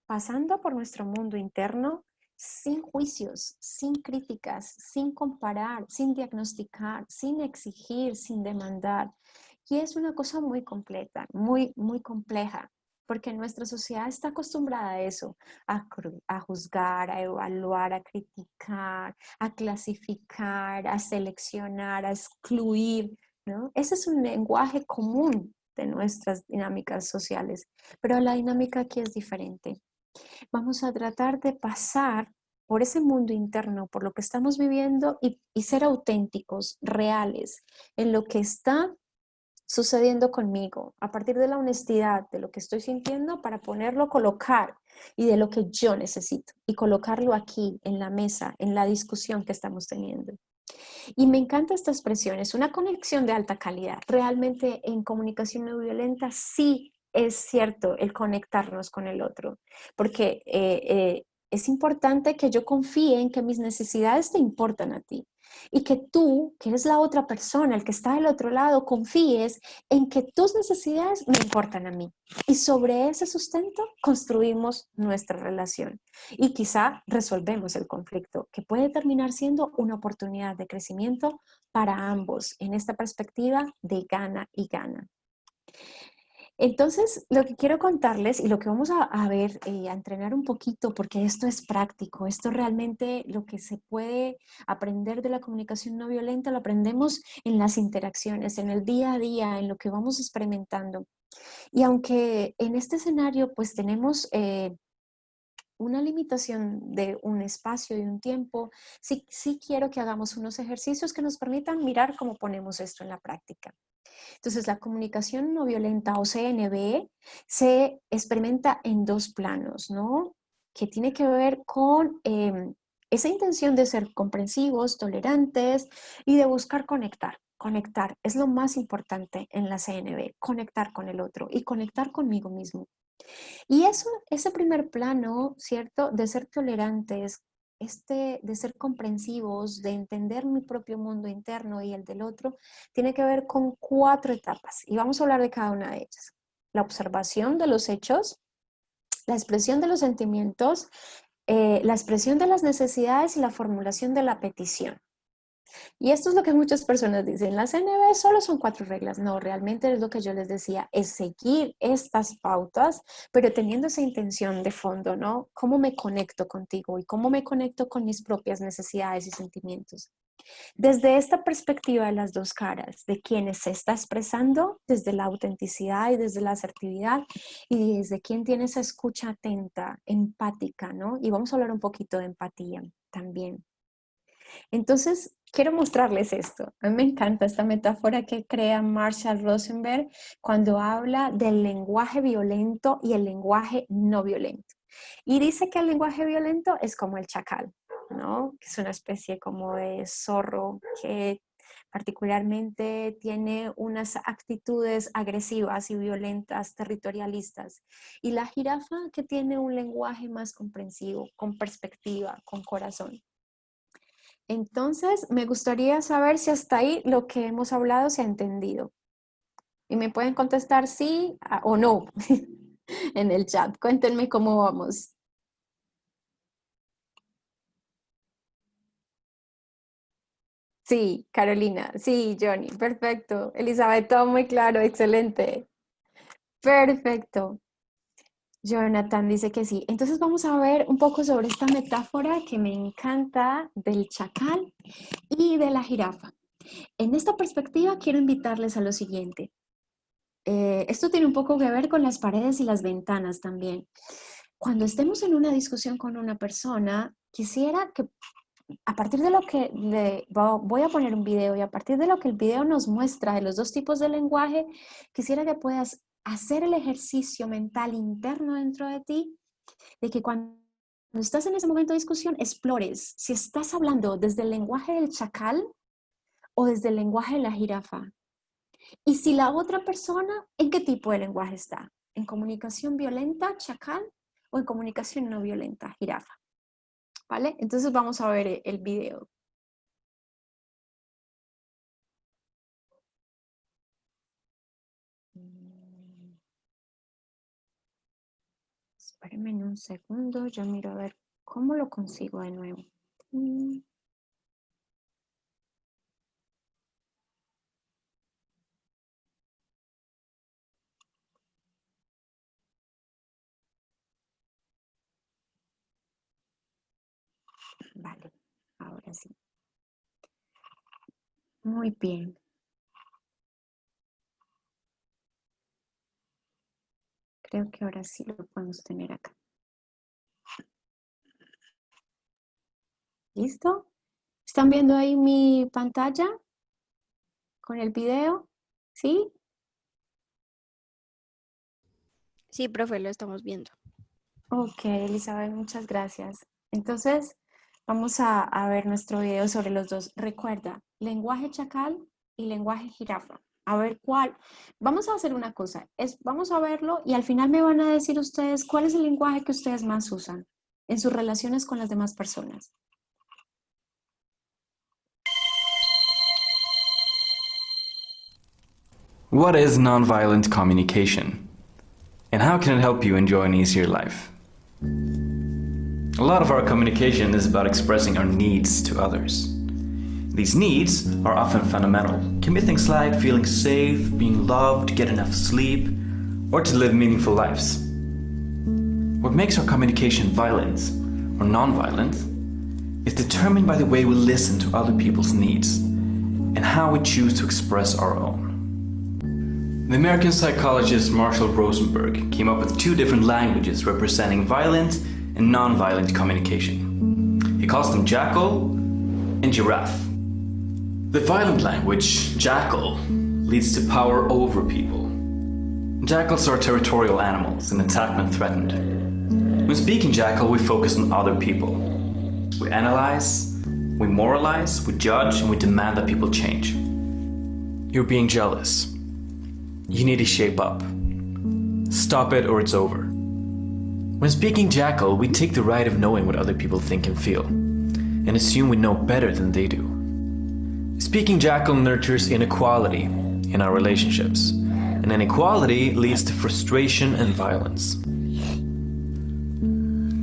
pasando por nuestro mundo interno sin juicios, sin críticas, sin comparar, sin diagnosticar, sin exigir, sin demandar. Y es una cosa muy completa, muy, muy compleja, porque nuestra sociedad está acostumbrada a eso, a juzgar, a evaluar, a criticar, a clasificar, a seleccionar, a excluir, ¿no? Ese es un lenguaje común de nuestras dinámicas sociales, pero la dinámica aquí es diferente. Vamos a tratar de pasar por ese mundo interno, por lo que estamos viviendo y ser auténticos, reales, en lo que está sucediendo conmigo, a partir de la honestidad, de lo que estoy sintiendo, para ponerlo, colocar y de lo que yo necesito y colocarlo aquí en la mesa, en la discusión que estamos teniendo. Y me encanta esta expresión, es una conexión de alta calidad. Realmente en comunicación no violenta sí es cierto el conectarnos con el otro, porque es importante que yo confíe en que mis necesidades te importan a ti y que tú, que eres la otra persona, el que está del otro lado, confíes en que tus necesidades me importan a mí. Y sobre ese sustento construimos nuestra relación y quizá resolvemos el conflicto, que puede terminar siendo una oportunidad de crecimiento para ambos en esta perspectiva de gana y gana. Entonces, lo que quiero contarles y lo que vamos a ver, a entrenar un poquito, porque esto es práctico, esto realmente lo que se puede aprender de la comunicación no violenta, lo aprendemos en las interacciones, en el día a día, en lo que vamos experimentando. Y aunque en este escenario pues tenemos una limitación de un espacio y un tiempo, sí quiero que hagamos unos ejercicios que nos permitan mirar cómo ponemos esto en la práctica. Entonces, la comunicación no violenta o CNV se experimenta en dos planos, ¿no? Que tiene que ver con esa intención de ser comprensivos, tolerantes y de buscar conectar. Conectar es lo más importante en la CNV, conectar con el otro y conectar conmigo mismo. Y eso, ese primer plano, ¿cierto? De ser tolerantes, de ser comprensivos, de entender mi propio mundo interno y el del otro, tiene que ver con 4 etapas. Y vamos a hablar de cada una de ellas. La observación de los hechos, la expresión de los sentimientos, la expresión de las necesidades y la formulación de la petición. Y esto es lo que muchas personas dicen, las CNV solo son 4 reglas. No, realmente es lo que yo les decía, es seguir estas pautas, pero teniendo esa intención de fondo, ¿no? ¿Cómo me conecto contigo y cómo me conecto con mis propias necesidades y sentimientos? Desde esta perspectiva de las 2 caras, de quienes se está expresando, desde la autenticidad y desde la asertividad, y desde quien tiene esa escucha atenta, empática, ¿no? Y vamos a hablar un poquito de empatía también. Entonces, quiero mostrarles esto. A mí me encanta esta metáfora que crea Marshall Rosenberg cuando habla del lenguaje violento y el lenguaje no violento. Y dice que el lenguaje violento es como el chacal, ¿no? Que es una especie como de zorro que particularmente tiene unas actitudes agresivas y violentas, territorialistas. Y la jirafa que tiene un lenguaje más comprensivo, con perspectiva, con corazón. Entonces, me gustaría saber si hasta ahí lo que hemos hablado se ha entendido. Y me pueden contestar sí o no en el chat. Cuéntenme cómo vamos. Sí, Carolina. Sí, Johnny. Perfecto. Elizabeth, todo muy claro. Excelente. Perfecto. Jonathan dice que sí. Entonces vamos a ver un poco sobre esta metáfora que me encanta del chacal y de la jirafa. En esta perspectiva quiero invitarles a lo siguiente. Esto tiene un poco que ver con las paredes y las ventanas también. Cuando estemos en una discusión con una persona, quisiera que a partir de lo que voy a poner un video y a partir de lo que el video nos muestra de los 2 tipos de lenguaje, quisiera que puedas hacer el ejercicio mental interno dentro de ti, de que cuando estás en ese momento de discusión, explores si estás hablando desde el lenguaje del chacal o desde el lenguaje de la jirafa. Y si la otra persona, ¿en qué tipo de lenguaje está? ¿En comunicación violenta, chacal, o en comunicación no violenta, jirafa? ¿Vale? Entonces vamos a ver el video. Espérenme un segundo, yo miro a ver cómo lo consigo de nuevo. Vale, ahora sí. Muy bien. Creo que ahora sí lo podemos tener acá. ¿Listo? ¿Están viendo ahí mi pantalla con el video? ¿Sí? Sí, profe, lo estamos viendo. Ok, Elizabeth, muchas gracias. Entonces, vamos a ver nuestro video sobre los 2. Recuerda, lenguaje chacal y lenguaje jirafa. A ver cuál. Vamos a hacer una cosa. Vamos a verlo y al final me van a decir ustedes cuál es el lenguaje que ustedes más usan en sus relaciones con las demás personas. What is nonviolent communication? And how can it help you enjoy an easier life? A lot of our communication is about expressing our needs to others. These needs are often fundamental. Can be things like feeling safe, being loved, get enough sleep, or to live meaningful lives. What makes our communication violent or non-violent is determined by the way we listen to other people's needs and how we choose to express our own. The American psychologist Marshall Rosenberg came up with 2 different languages representing violent and non-violent communication. He calls them jackal and giraffe. The violent language, jackal, leads to power over people. Jackals are territorial animals and attack when threatened. When speaking jackal, we focus on other people. We analyze, we moralize, we judge, and we demand that people change. You're being jealous. You need to shape up. Stop it or it's over. When speaking jackal, we take the right of knowing what other people think and feel, and assume we know better than they do. Speaking jackal nurtures inequality in our relationships, and inequality leads to frustration and violence.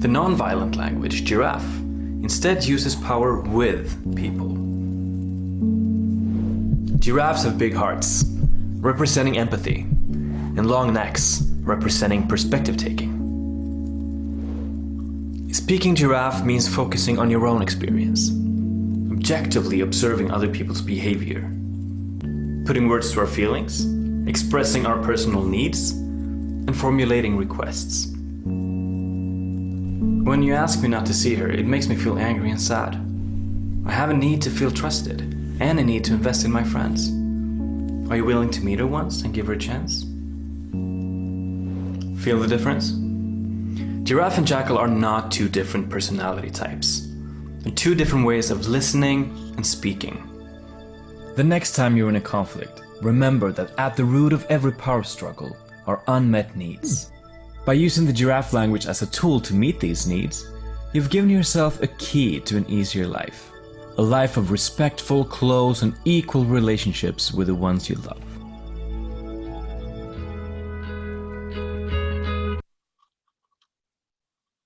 The non-violent language, giraffe, instead uses power with people. Giraffes have big hearts, representing empathy, and long necks, representing perspective taking. Speaking giraffe means focusing on your own experience, objectively observing other people's behavior, putting words to our feelings, expressing our personal needs, and formulating requests. When you ask me not to see her, it makes me feel angry and sad. I have a need to feel trusted, and a need to invest in my friends. Are you willing to meet her once and give her a chance? Feel the difference? Giraffe and jackal are not two different personality types. They're two different ways of listening and speaking. The next time you're in a conflict, remember that at the root of every power struggle are unmet needs. By using the giraffe language as a tool to meet these needs, you've given yourself a key to an easier life. A life of respectful, close, and equal relationships with the ones you love.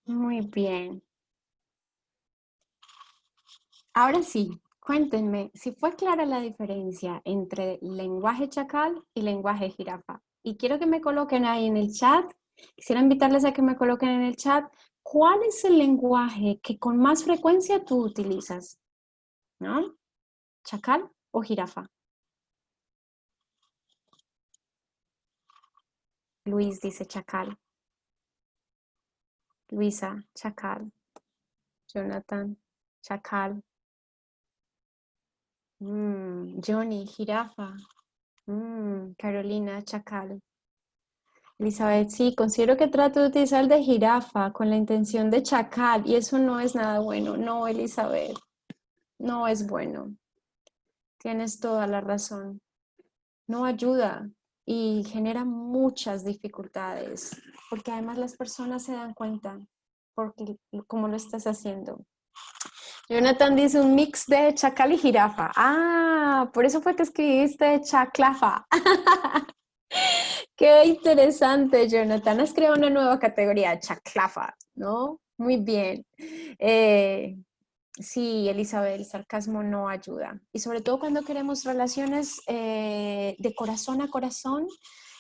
Muy bien. Ahora sí, cuéntenme si fue clara la diferencia entre lenguaje chacal y lenguaje jirafa. Y quiero que me coloquen ahí en el chat, quisiera invitarles a que me coloquen en el chat, ¿cuál es el lenguaje que con más frecuencia tú utilizas? ¿No? ¿Chacal o jirafa? Luis dice chacal. Luisa, chacal. Jonathan, chacal. Johnny, jirafa. Carolina, chacal. Elizabeth, sí, considero que trato de utilizar el de jirafa con la intención de chacal y eso no es nada bueno. No, Elizabeth, no es bueno. Tienes toda la razón. No ayuda y genera muchas dificultades porque además las personas se dan cuenta porque cómo lo estás haciendo. Jonathan dice un mix de chacal y jirafa. Ah, por eso fue que escribiste chaclafa. Qué interesante, Jonathan. Has creado una nueva categoría, chaclafa, ¿no? Muy bien. Sí, Elizabeth, el sarcasmo no ayuda. Y sobre todo cuando queremos relaciones de corazón a corazón,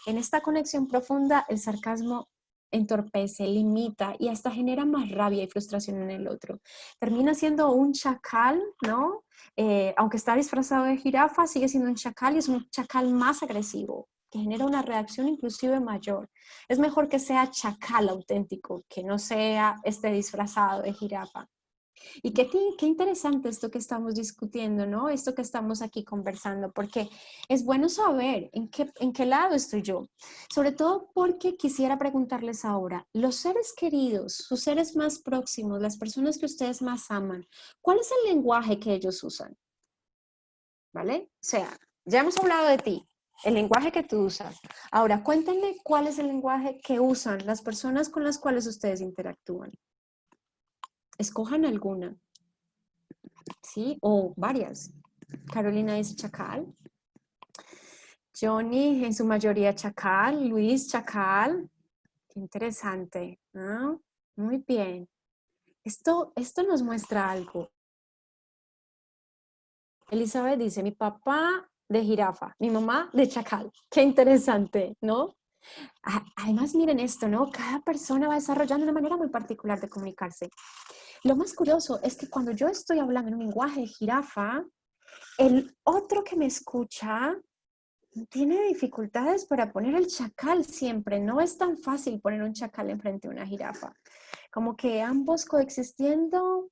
en esta conexión profunda, el sarcasmo entorpece, limita y hasta genera más rabia y frustración en el otro. Termina siendo un chacal, ¿no? Aunque está disfrazado de jirafa, sigue siendo un chacal y es un chacal más agresivo, que genera una reacción inclusive mayor. Es mejor que sea chacal auténtico, que no sea disfrazado de jirafa. Y qué interesante esto que estamos discutiendo, ¿no? Esto que estamos aquí conversando, porque es bueno saber en qué lado estoy yo. Sobre todo porque quisiera preguntarles ahora, los seres queridos, sus seres más próximos, las personas que ustedes más aman, ¿cuál es el lenguaje que ellos usan? ¿Vale? O sea, ya hemos hablado de ti, el lenguaje que tú usas. Ahora, cuéntenme cuál es el lenguaje que usan las personas con las cuales ustedes interactúan. Escojan alguna, ¿sí? O varias. Carolina dice chacal. Johnny, en su mayoría chacal. Luis, chacal. Qué interesante, ¿no? Muy bien. Esto nos muestra algo. Elizabeth dice, mi papá de jirafa, mi mamá de chacal. Qué interesante, ¿no? Además, miren esto, ¿no? Cada persona va desarrollando una manera muy particular de comunicarse. Lo más curioso es que cuando yo estoy hablando en un lenguaje de jirafa, el otro que me escucha tiene dificultades para poner el chacal siempre. No es tan fácil poner un chacal enfrente de una jirafa. Como que ambos coexistiendo,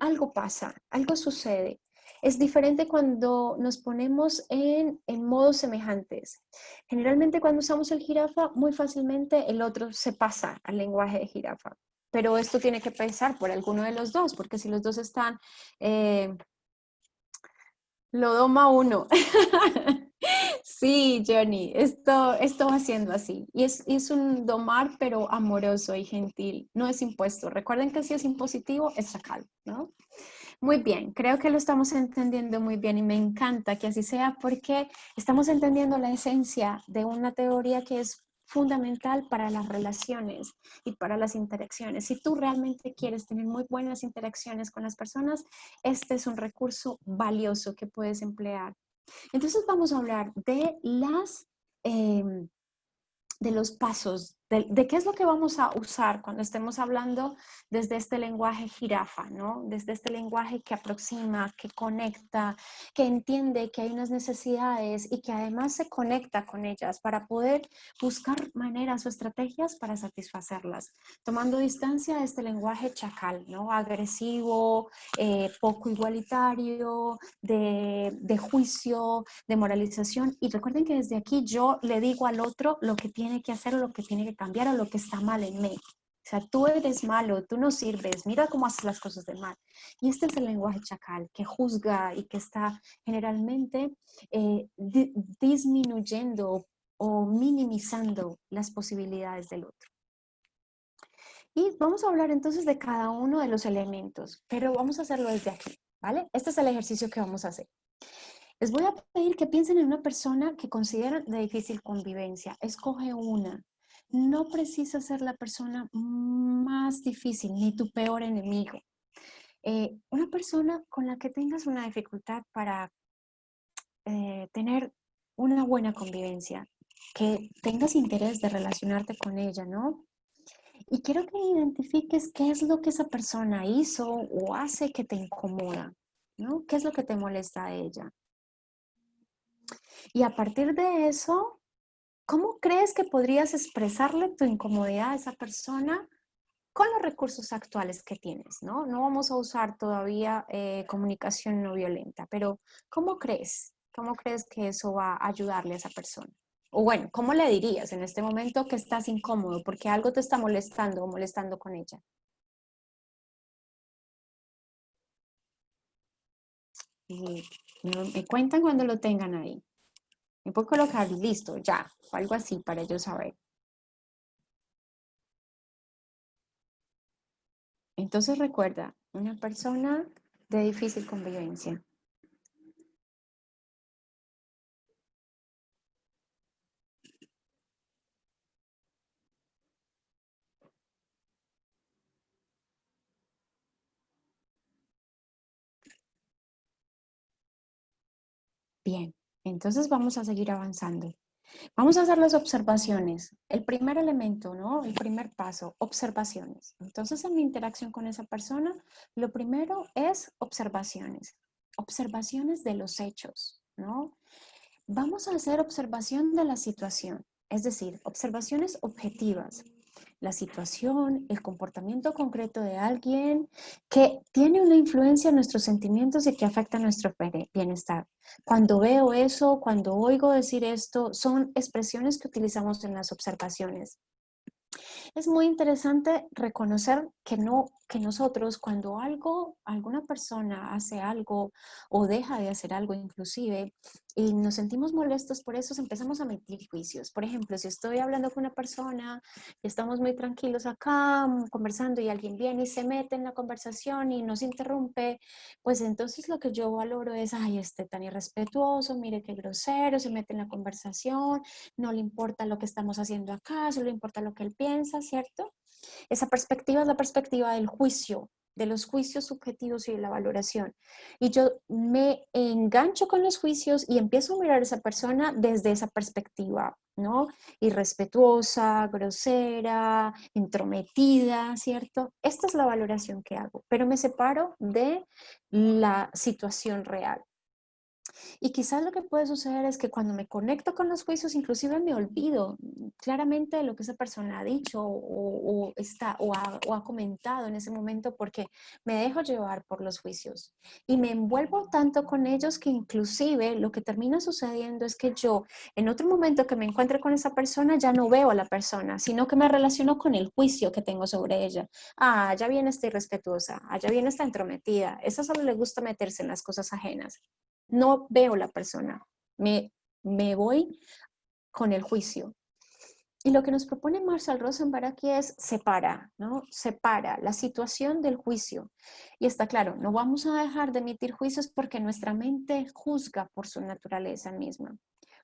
algo pasa, algo sucede. Es diferente cuando nos ponemos en modos semejantes. Generalmente cuando usamos el jirafa, muy fácilmente el otro se pasa al lenguaje de jirafa. Pero esto tiene que pasar por alguno de los dos, porque si los dos están Lo doma uno. Sí, Johnny, esto va siendo así. Y es un domar, pero amoroso y gentil. No es impuesto. Recuerden que si es impositivo, es chacal, ¿no? Muy bien, creo que lo estamos entendiendo muy bien y me encanta que así sea porque estamos entendiendo la esencia de una teoría que es fundamental para las relaciones y para las interacciones. Si tú realmente quieres tener muy buenas interacciones con las personas, este es un recurso valioso que puedes emplear. Entonces vamos a hablar de de los pasos, de qué es lo que vamos a usar cuando estemos hablando desde este lenguaje jirafa, ¿no? Desde este lenguaje que aproxima, que conecta, que entiende que hay unas necesidades y que además se conecta con ellas para poder buscar maneras o estrategias para satisfacerlas, tomando distancia de este lenguaje chacal, ¿no? Agresivo, poco igualitario, de juicio, de moralización. Y recuerden que desde aquí yo le digo al otro lo que tiene que hacer o lo que tiene que cambiar o lo que está mal en mí. O sea, tú eres malo, tú no sirves, mira cómo haces las cosas de mal. Y este es el lenguaje chacal que juzga y que está generalmente disminuyendo o minimizando las posibilidades del otro. Y vamos a hablar entonces de cada uno de los elementos, pero vamos a hacerlo desde aquí, ¿vale? Este es el ejercicio que vamos a hacer. Les voy a pedir que piensen en una persona que consideran de difícil convivencia. Escoge una. No precisa ser la persona más difícil ni tu peor enemigo. Una persona con la que tengas una dificultad para tener una buena convivencia, que tengas interés de relacionarte con ella, ¿no? Y quiero que identifiques qué es lo que esa persona hizo o hace que te incomoda, ¿no? ¿Qué es lo que te molesta a ella? Y a partir de eso, ¿cómo crees que podrías expresarle tu incomodidad a esa persona con los recursos actuales que tienes, ¿no? No vamos a usar todavía comunicación no violenta, pero ¿cómo crees? ¿Cómo crees que eso va a ayudarle a esa persona? O bueno, ¿cómo le dirías en este momento que estás incómodo porque algo te está molestando o molestando con ella? Y me cuentan cuando lo tengan ahí. Me puedo colocar listo, ya, o algo así para ellos saber. Entonces recuerda, una persona de difícil convivencia. Bien, entonces vamos a seguir avanzando. Vamos a hacer las observaciones. El primer elemento, ¿no? El primer paso, observaciones. Entonces, en mi interacción con esa persona, lo primero es observaciones. Observaciones de los hechos, ¿no? Vamos a hacer observación de la situación, es decir, observaciones objetivas. La situación, el comportamiento concreto de alguien que tiene una influencia en nuestros sentimientos y que afecta nuestro bienestar. Cuando veo eso, cuando oigo decir esto, son expresiones que utilizamos en las observaciones. Es muy interesante reconocer que nosotros cuando alguna persona hace algo o deja de hacer algo inclusive y nos sentimos molestos por eso, empezamos a emitir juicios. Por ejemplo, si estoy hablando con una persona y estamos muy tranquilos acá conversando y alguien viene y se mete en la conversación y nos interrumpe, pues entonces lo que yo valoro es, ay, tan irrespetuoso, mire qué grosero, se mete en la conversación, no le importa lo que estamos haciendo acá, solo le importa lo que él piensa, ¿cierto? Esa perspectiva es la perspectiva del juicio, de los juicios subjetivos y de la valoración. Y yo me engancho con los juicios y empiezo a mirar a esa persona desde esa perspectiva, ¿no? Irrespetuosa, grosera, entrometida, ¿cierto? Esta es la valoración que hago, pero me separo de la situación real. Y quizás lo que puede suceder es que cuando me conecto con los juicios, inclusive me olvido claramente de lo que esa persona ha dicho o ha comentado en ese momento porque me dejo llevar por los juicios. Y me envuelvo tanto con ellos que inclusive lo que termina sucediendo es que yo en otro momento que me encuentre con esa persona ya no veo a la persona, sino que me relaciono con el juicio que tengo sobre ella. Ah, ya viene esta irrespetuosa, ya viene esta entrometida, esa solo le gusta meterse en las cosas ajenas. no veo la persona, me voy con el juicio. Y lo que nos propone Marshall Rosenberg aquí es separa, ¿no? Separa la situación del juicio. Y está claro, no vamos a dejar de emitir juicios porque nuestra mente juzga por su naturaleza misma.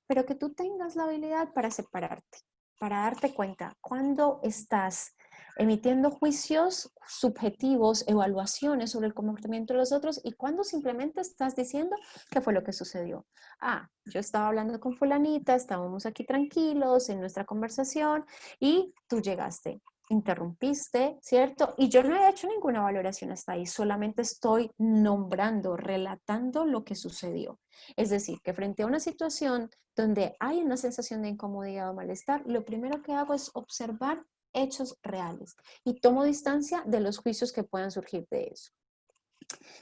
Pero que tú tengas la habilidad para separarte, para darte cuenta cuando estás emitiendo juicios subjetivos, evaluaciones sobre el comportamiento de los otros y cuando simplemente estás diciendo qué fue lo que sucedió. Ah, yo estaba hablando con fulanita, estábamos aquí tranquilos en nuestra conversación y tú llegaste, interrumpiste, ¿cierto? Y yo no he hecho ninguna valoración hasta ahí, solamente estoy nombrando, relatando lo que sucedió. Es decir, que frente a una situación donde hay una sensación de incomodidad o malestar, lo primero que hago es observar hechos reales y tomo distancia de los juicios que puedan surgir de eso.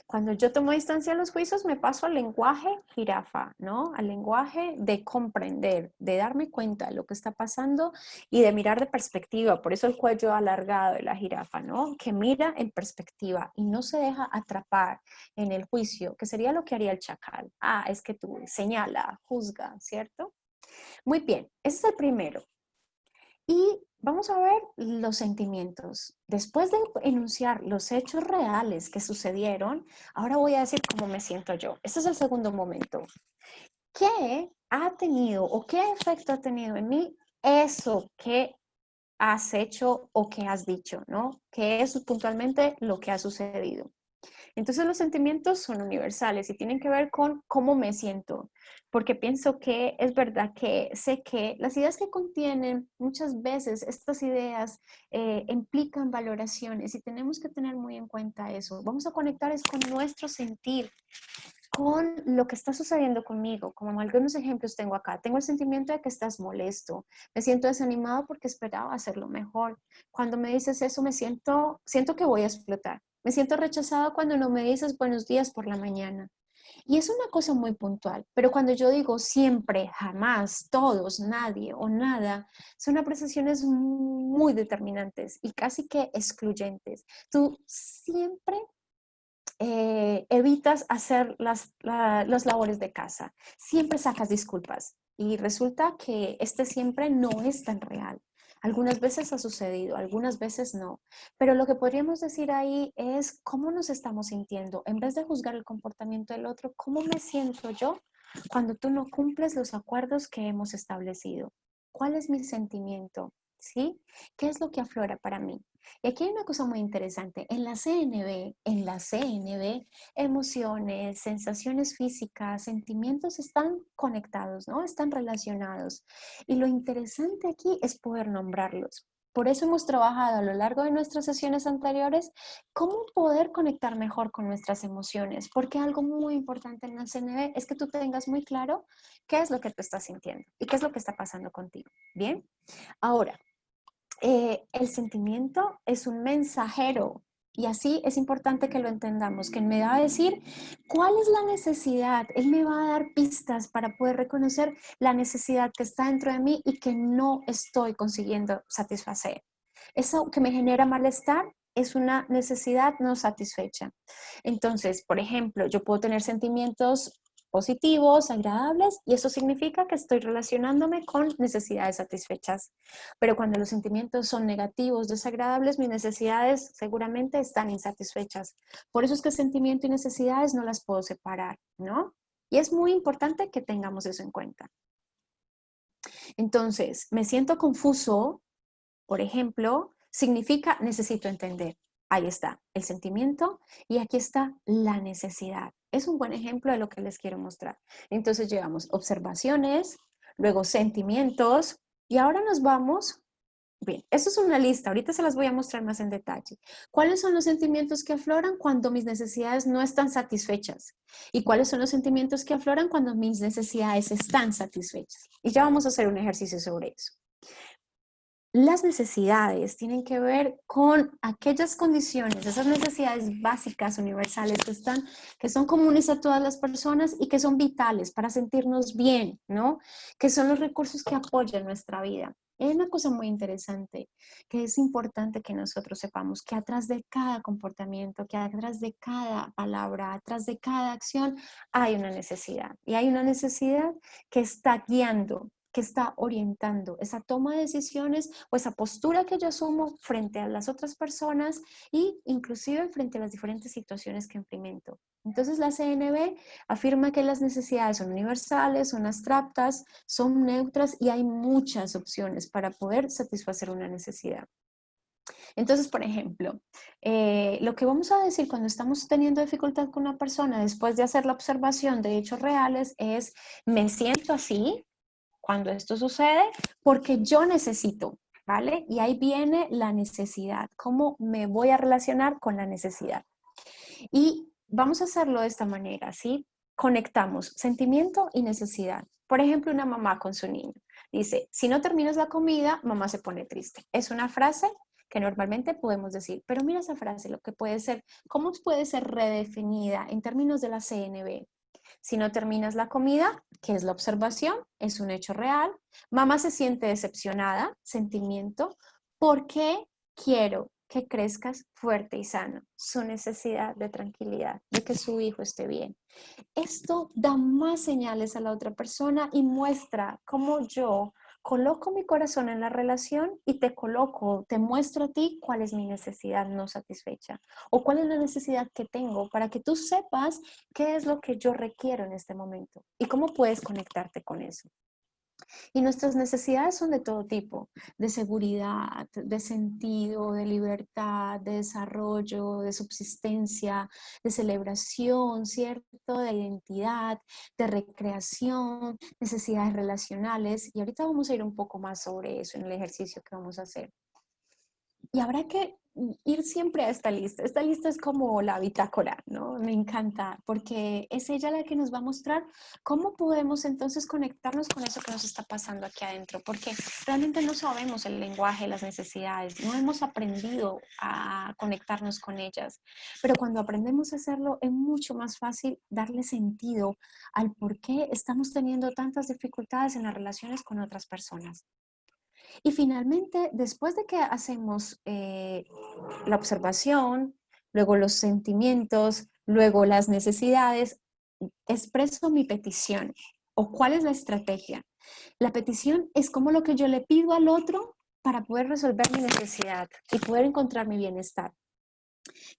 Cuando yo tomo distancia de los juicios, me paso al lenguaje jirafa, ¿no? Al lenguaje de comprender, de darme cuenta de lo que está pasando y de mirar de perspectiva. Por eso el cuello alargado de la jirafa, ¿no? Que mira en perspectiva y no se deja atrapar en el juicio, que sería lo que haría el chacal. Ah, es que tú señala, juzga, ¿cierto? Muy bien, ese es el primero. Y vamos a ver los sentimientos. Después de enunciar los hechos reales que sucedieron, ahora voy a decir cómo me siento yo. Este es el segundo momento. ¿Qué ha tenido o qué efecto ha tenido en mí eso que has hecho o que has dicho, ¿no? Que es puntualmente lo que ha sucedido. Entonces los sentimientos son universales y tienen que ver con cómo me siento, porque pienso que es verdad que sé que las ideas que contienen, muchas veces estas ideas implican valoraciones y tenemos que tener muy en cuenta eso. Vamos a conectar es con nuestro sentir, con lo que está sucediendo conmigo, como algunos ejemplos tengo acá. Tengo el sentimiento de que estás molesto, me siento desanimado porque esperaba hacerlo mejor. Cuando me dices eso siento que voy a explotar. Me siento rechazado cuando no me dices buenos días por la mañana. Y es una cosa muy puntual, pero cuando yo digo siempre, jamás, todos, nadie o nada, son apreciaciones muy determinantes y casi que excluyentes. Tú siempre evitas hacer las labores de casa, siempre sacas disculpas y resulta que este siempre no es tan real. Algunas veces ha sucedido, algunas veces no. Pero lo que podríamos decir ahí es cómo nos estamos sintiendo. En vez de juzgar el comportamiento del otro, ¿cómo me siento yo cuando tú no cumples los acuerdos que hemos establecido? ¿Cuál es mi sentimiento? ¿Sí? ¿Qué es lo que aflora para mí? Y aquí hay una cosa muy interesante. En la CNV, emociones, sensaciones físicas, sentimientos están conectados, ¿no? Están relacionados. Y lo interesante aquí es poder nombrarlos. Por eso hemos trabajado a lo largo de nuestras sesiones anteriores cómo poder conectar mejor con nuestras emociones, porque algo muy importante en la CNV es que tú tengas muy claro qué es lo que tú estás sintiendo y qué es lo que está pasando contigo. Bien, ahora, el sentimiento es un mensajero y así es importante que lo entendamos, que él me va a decir cuál es la necesidad, él me va a dar pistas para poder reconocer la necesidad que está dentro de mí y que no estoy consiguiendo satisfacer. Eso que me genera malestar es una necesidad no satisfecha. Entonces, por ejemplo, yo puedo tener sentimientos positivos, agradables, y eso significa que estoy relacionándome con necesidades satisfechas. Pero cuando los sentimientos son negativos, desagradables, mis necesidades seguramente están insatisfechas. Por eso es que sentimiento y necesidades no las puedo separar, ¿no? Y es muy importante que tengamos eso en cuenta. Entonces, me siento confuso, por ejemplo, significa necesito entender. Ahí está el sentimiento y aquí está la necesidad. Es un buen ejemplo de lo que les quiero mostrar. Entonces llevamos observaciones, luego sentimientos y ahora nos vamos. Bien, esto es una lista, ahorita se las voy a mostrar más en detalle. ¿Cuáles son los sentimientos que afloran cuando mis necesidades no están satisfechas? ¿Y cuáles son los sentimientos que afloran cuando mis necesidades están satisfechas? Y ya vamos a hacer un ejercicio sobre eso. Las necesidades tienen que ver con aquellas condiciones, esas necesidades básicas, universales, que son comunes a todas las personas y que son vitales para sentirnos bien, ¿no? Que son los recursos que apoyan nuestra vida. Hay una cosa muy interesante que es importante que nosotros sepamos, que atrás de cada comportamiento, que atrás de cada palabra, atrás de cada acción, hay una necesidad. Y hay una necesidad que está guiando, que está orientando esa toma de decisiones o esa postura que yo asumo frente a las otras personas e inclusive frente a las diferentes situaciones que implemento. Entonces la CNV afirma que las necesidades son universales, son abstractas, son neutras y hay muchas opciones para poder satisfacer una necesidad. Entonces, por ejemplo, lo que vamos a decir cuando estamos teniendo dificultad con una persona después de hacer la observación de hechos reales es: me siento así cuando esto sucede porque yo necesito, ¿vale? Y ahí viene la necesidad, cómo me voy a relacionar con la necesidad. Y vamos a hacerlo de esta manera, ¿sí? Conectamos sentimiento y necesidad. Por ejemplo, una mamá con su niño dice: si no terminas la comida, mamá se pone triste. Es una frase que normalmente podemos decir, pero mira esa frase, lo que puede ser, ¿cómo puede ser redefinida en términos de la CNV? Si no terminas la comida, ¿qué es la observación? Es un hecho real. Mamá se siente decepcionada, sentimiento, porque quiero que crezcas fuerte y sano. Su necesidad de tranquilidad, de que su hijo esté bien. Esto da más señales a la otra persona y muestra cómo yo coloco mi corazón en la relación y te muestro a ti cuál es mi necesidad no satisfecha o cuál es la necesidad que tengo para que tú sepas qué es lo que yo requiero en este momento y cómo puedes conectarte con eso. Y nuestras necesidades son de todo tipo, de seguridad, de sentido, de libertad, de desarrollo, de subsistencia, de celebración, ¿cierto? De identidad, de recreación, necesidades relacionales. Y ahorita vamos a ir un poco más sobre eso en el ejercicio que vamos a hacer. Y habrá que ir siempre a esta lista. Esta lista es como la bitácora, ¿no? Me encanta porque es ella la que nos va a mostrar cómo podemos entonces conectarnos con eso que nos está pasando aquí adentro, porque realmente no sabemos el lenguaje, las necesidades, no hemos aprendido a conectarnos con ellas, pero cuando aprendemos a hacerlo es mucho más fácil darle sentido al por qué estamos teniendo tantas dificultades en las relaciones con otras personas. Y finalmente, después de que hacemos la observación, luego los sentimientos, luego las necesidades, expreso mi petición o cuál es la estrategia. La petición es como lo que yo le pido al otro para poder resolver mi necesidad y poder encontrar mi bienestar.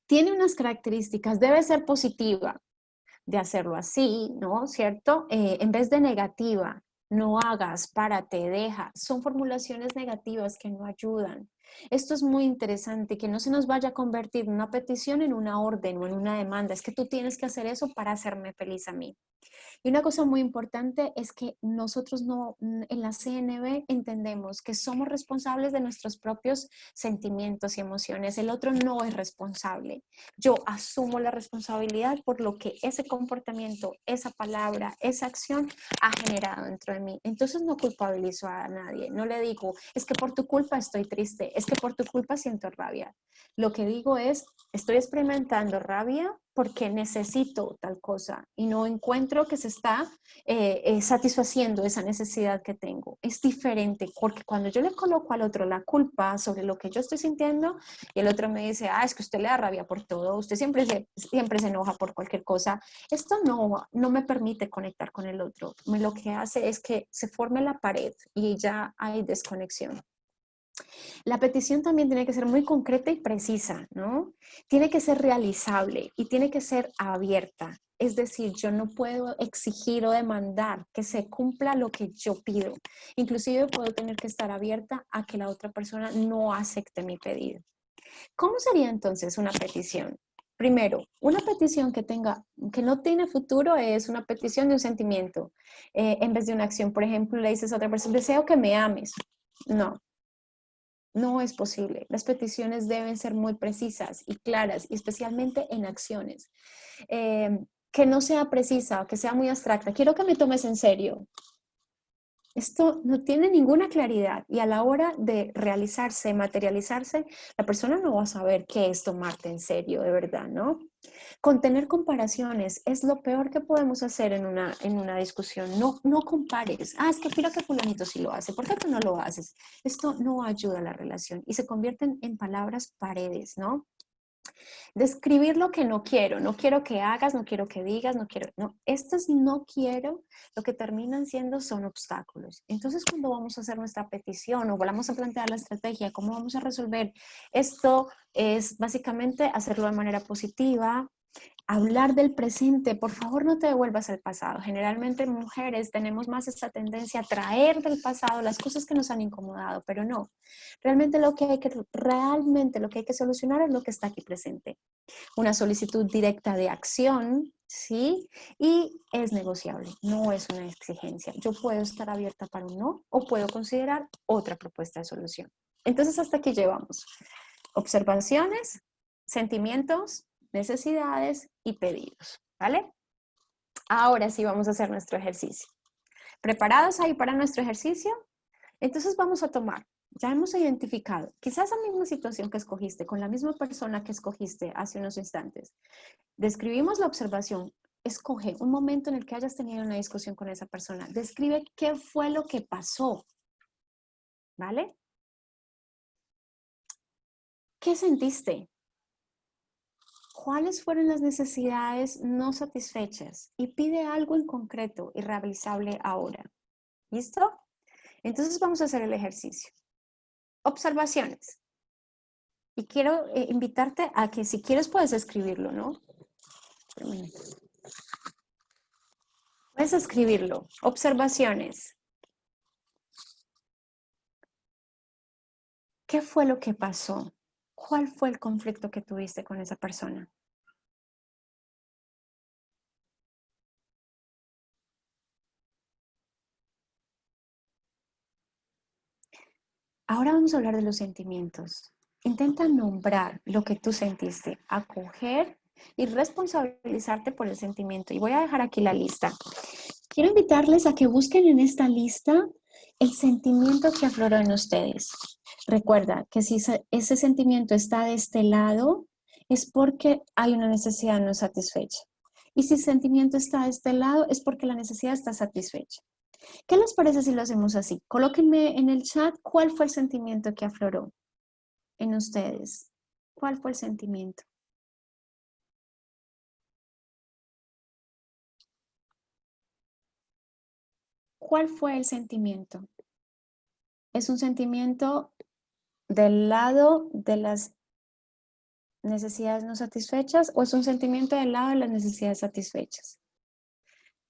Tiene unas características, debe ser positiva, de hacerlo así, ¿no? ¿Cierto? En vez de negativa. No hagas, párate, deja. Son formulaciones negativas que no ayudan. Esto es muy interesante, que no se nos vaya a convertir una petición en una orden o en una demanda. Es que tú tienes que hacer eso para hacerme feliz a mí. Y una cosa muy importante es que nosotros en la CNV entendemos que somos responsables de nuestros propios sentimientos y emociones. El otro no es responsable. Yo asumo la responsabilidad por lo que ese comportamiento, esa palabra, esa acción ha generado dentro de mí. Entonces no culpabilizo a nadie. No le digo, es que por tu culpa estoy triste, es que por tu culpa siento rabia. Lo que digo es, estoy experimentando rabia porque necesito tal cosa y no encuentro que se está satisfaciendo esa necesidad que tengo. Es diferente porque cuando yo le coloco al otro la culpa sobre lo que yo estoy sintiendo y el otro me dice, es que usted le da rabia por todo, usted siempre se enoja por cualquier cosa, esto no me permite conectar con el otro. Lo que hace es que se forme la pared y ya hay desconexión. La petición también tiene que ser muy concreta y precisa, ¿no? Tiene que ser realizable y tiene que ser abierta. Es decir, yo no puedo exigir o demandar que se cumpla lo que yo pido. Inclusive puedo tener que estar abierta a que la otra persona no acepte mi pedido. ¿Cómo sería entonces una petición? Primero, una petición que no tiene futuro es una petición de un sentimiento en vez de una acción. Por ejemplo, le dices a otra persona, deseo que me ames. No es posible. Las peticiones deben ser muy precisas y claras, y especialmente en acciones. Que no sea precisa o que sea muy abstracta. Quiero que me tomes en serio. Esto no tiene ninguna claridad y a la hora de realizarse, materializarse, la persona no va a saber qué es tomarte en serio, de verdad, ¿no? Contener comparaciones es lo peor que podemos hacer en una discusión. No compares. Ah, es que mira que fulanito sí lo hace. ¿Por qué tú no lo haces? Esto no ayuda a la relación y se convierten en palabras paredes, ¿no? Describir lo que no quiero que hagas, no quiero que digas, no quiero, no, estos no quiero, lo que terminan siendo son obstáculos. Entonces, cuando vamos a hacer nuestra petición o vamos a plantear la estrategia, cómo vamos a resolver esto, es básicamente hacerlo de manera positiva, hablar del presente, por favor no te devuelvas al pasado. Generalmente mujeres tenemos más esta tendencia a traer del pasado las cosas que nos han incomodado, pero no. Realmente lo que hay que solucionar es lo que está aquí presente. Una solicitud directa de acción, ¿sí? Y es negociable, no es una exigencia. Yo puedo estar abierta para un no o puedo considerar otra propuesta de solución. Entonces hasta aquí llevamos observaciones, sentimientos, necesidades y pedidos, ¿vale? Ahora sí vamos a hacer nuestro ejercicio. ¿Preparados ahí para nuestro ejercicio? Entonces vamos a tomar, ya hemos identificado, quizás la misma situación que escogiste, con la misma persona que escogiste hace unos instantes. Describimos la observación, escoge un momento en el que hayas tenido una discusión con esa persona. Describe qué fue lo que pasó, ¿vale? ¿Qué sentiste? ¿Cuáles fueron las necesidades no satisfechas? Y pide algo en concreto y realizable ahora. ¿Listo? Entonces vamos a hacer el ejercicio. Observaciones. Y quiero invitarte a que si quieres puedes escribirlo, ¿no? Puedes escribirlo. Observaciones. ¿Qué fue lo que pasó? ¿Cuál fue el conflicto que tuviste con esa persona? Ahora vamos a hablar de los sentimientos. Intenta nombrar lo que tú sentiste, acoger y responsabilizarte por el sentimiento. Y voy a dejar aquí la lista. Quiero invitarles a que busquen en esta lista el sentimiento que afloró en ustedes. Recuerda que si ese sentimiento está de este lado, es porque hay una necesidad no satisfecha. Y si el sentimiento está de este lado, es porque la necesidad está satisfecha. ¿Qué les parece si lo hacemos así? Colóquenme en el chat cuál fue el sentimiento que afloró en ustedes. ¿Cuál fue el sentimiento? ¿Cuál fue el sentimiento? ¿Es un sentimiento del lado de las necesidades no satisfechas o es un sentimiento del lado de las necesidades satisfechas?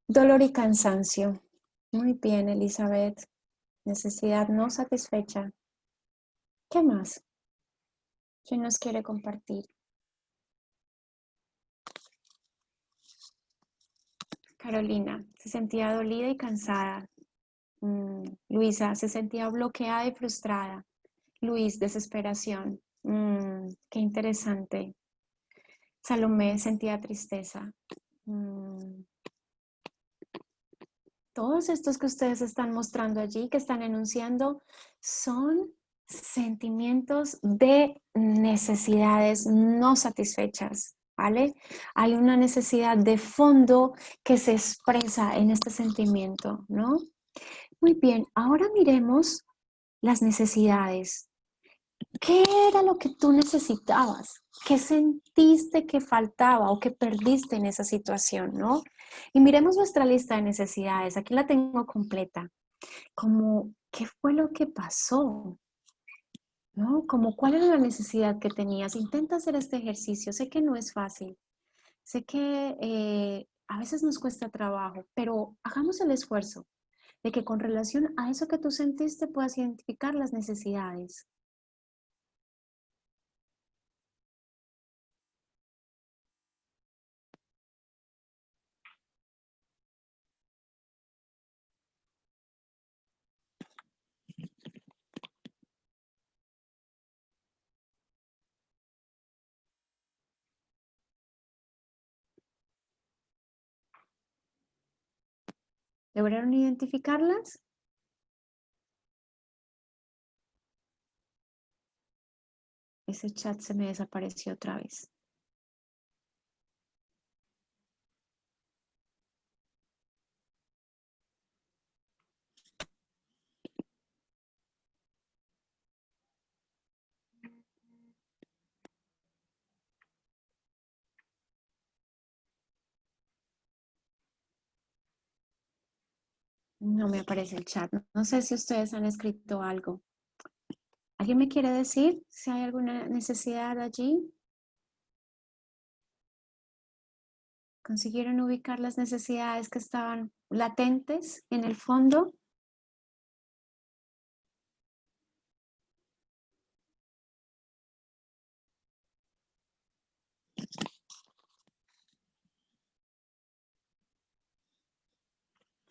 Dolor y cansancio. Muy bien, Elizabeth. Necesidad no satisfecha. ¿Qué más? ¿Quién nos quiere compartir? Carolina, se sentía dolida y cansada. Luisa, se sentía bloqueada y frustrada. Luis, desesperación. Qué interesante. Salomé sentía tristeza. Todos estos que ustedes están mostrando allí, que están enunciando, son sentimientos de necesidades no satisfechas, ¿vale? Hay una necesidad de fondo que se expresa en este sentimiento, ¿no? Muy bien, ahora miremos las necesidades. ¿Qué era lo que tú necesitabas? ¿Qué sentiste que faltaba o que perdiste en esa situación, no? Y miremos nuestra lista de necesidades. Aquí la tengo completa. Como, ¿qué fue lo que pasó? ¿No? Como, ¿cuál era la necesidad que tenías? Intenta hacer este ejercicio. Sé que no es fácil. Sé que a veces nos cuesta trabajo, pero hagamos el esfuerzo de que con relación a eso que tú sentiste puedas identificar las necesidades. ¿Lograron identificarlas? Ese chat se me desapareció otra vez. No me aparece el chat. No sé si ustedes han escrito algo. ¿Alguien me quiere decir si hay alguna necesidad allí? ¿Consiguieron ubicar las necesidades que estaban latentes en el fondo?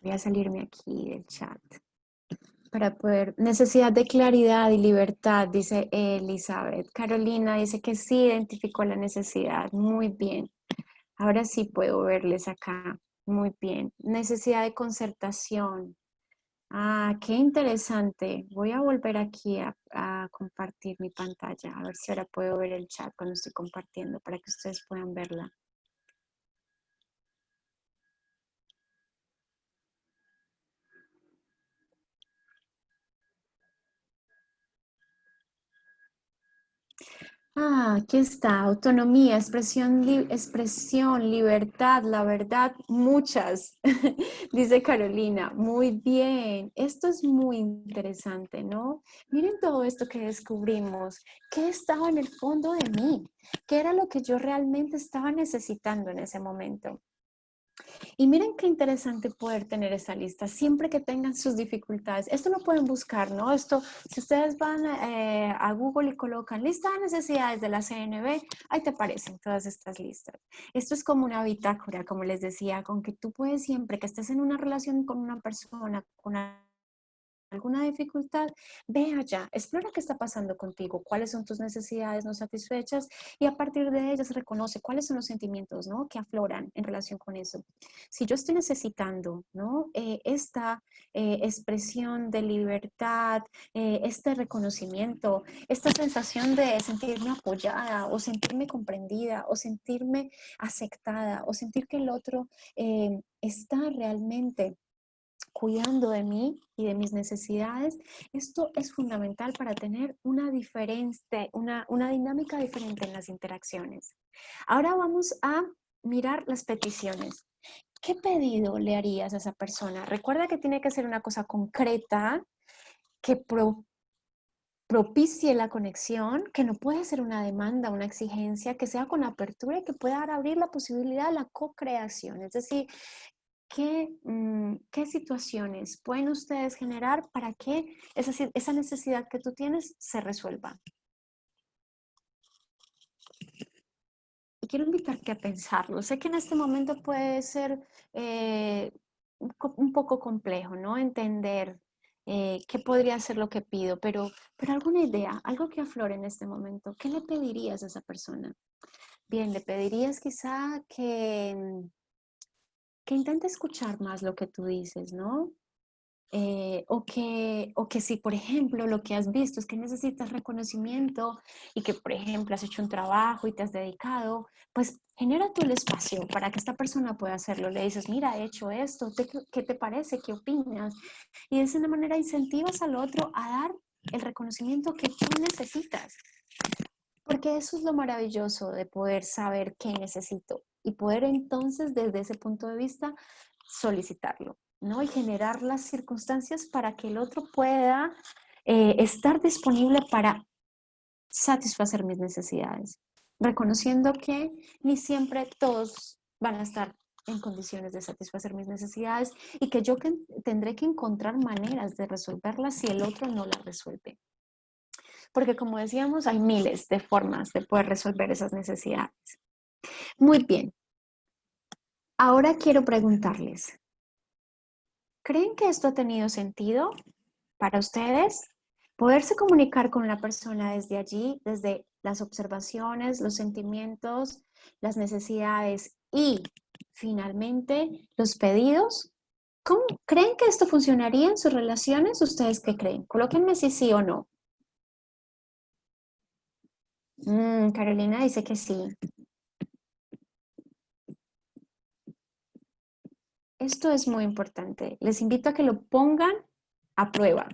Voy a salirme aquí del chat para poder... Necesidad de claridad y libertad, dice Elizabeth. Carolina dice que sí identificó la necesidad. Muy bien. Ahora sí puedo verles acá. Muy bien. Necesidad de concertación. Ah, qué interesante. Voy a volver aquí a compartir mi pantalla. A ver si ahora puedo ver el chat cuando estoy compartiendo para que ustedes puedan verla. Ah, aquí está, autonomía, expresión, libertad, la verdad, muchas, dice Carolina. Muy bien, esto es muy interesante, ¿no? Miren todo esto que descubrimos. ¿Qué estaba en el fondo de mí? ¿Qué era lo que yo realmente estaba necesitando en ese momento? Y miren qué interesante poder tener esa lista siempre que tengan sus dificultades. Esto lo pueden buscar, ¿no? Esto, si ustedes van a Google y colocan lista de necesidades de la CNV, ahí te aparecen todas estas listas. Esto es como una bitácora, como les decía, con que tú puedes siempre que estés en una relación con una persona, con alguna dificultad, ve allá, explora qué está pasando contigo, cuáles son tus necesidades no satisfechas y a partir de ellas reconoce cuáles son los sentimientos, ¿no?, que afloran en relación con eso. Si yo estoy necesitando, ¿no?, esta expresión de libertad, este reconocimiento, esta sensación de sentirme apoyada o sentirme comprendida o sentirme aceptada o sentir que el otro está realmente cuidando de mí y de mis necesidades, esto es fundamental para tener una dinámica diferente en las interacciones. Ahora vamos a mirar las peticiones. ¿Qué pedido le harías a esa persona? Recuerda que tiene que ser una cosa concreta, que propicie la conexión, que no puede ser una demanda, una exigencia, que sea con apertura y que pueda abrir la posibilidad de la co-creación. Es decir, ¿qué situaciones pueden ustedes generar para que esa necesidad que tú tienes se resuelva? Y quiero invitarte a pensarlo. Sé que en este momento puede ser un poco complejo, ¿no? Entender qué podría ser lo que pido, pero alguna idea, algo que aflore en este momento. ¿Qué le pedirías a esa persona? Bien, le pedirías quizá que intente escuchar más lo que tú dices, ¿no? O que si, por ejemplo, lo que has visto es que necesitas reconocimiento y que, por ejemplo, has hecho un trabajo y te has dedicado, pues genera tú el espacio para que esta persona pueda hacerlo. Le dices, mira, he hecho esto, ¿qué te parece? ¿Qué opinas? Y de esa manera incentivas al otro a dar el reconocimiento que tú necesitas. Porque eso es lo maravilloso de poder saber qué necesito y poder entonces desde ese punto de vista solicitarlo, ¿no? Y generar las circunstancias para que el otro pueda estar disponible para satisfacer mis necesidades, reconociendo que ni siempre todos van a estar en condiciones de satisfacer mis necesidades y que yo tendré que encontrar maneras de resolverlas si el otro no las resuelve. Porque como decíamos, hay miles de formas de poder resolver esas necesidades. Muy bien. Ahora quiero preguntarles, ¿creen que esto ha tenido sentido para ustedes? Poderse comunicar con la persona desde allí, desde las observaciones, los sentimientos, las necesidades y finalmente los pedidos. ¿Cómo creen que esto funcionaría en sus relaciones? ¿Ustedes qué creen? Colóquenme si sí o no. Carolina dice que sí. Esto es muy importante. Les invito a que lo pongan a prueba.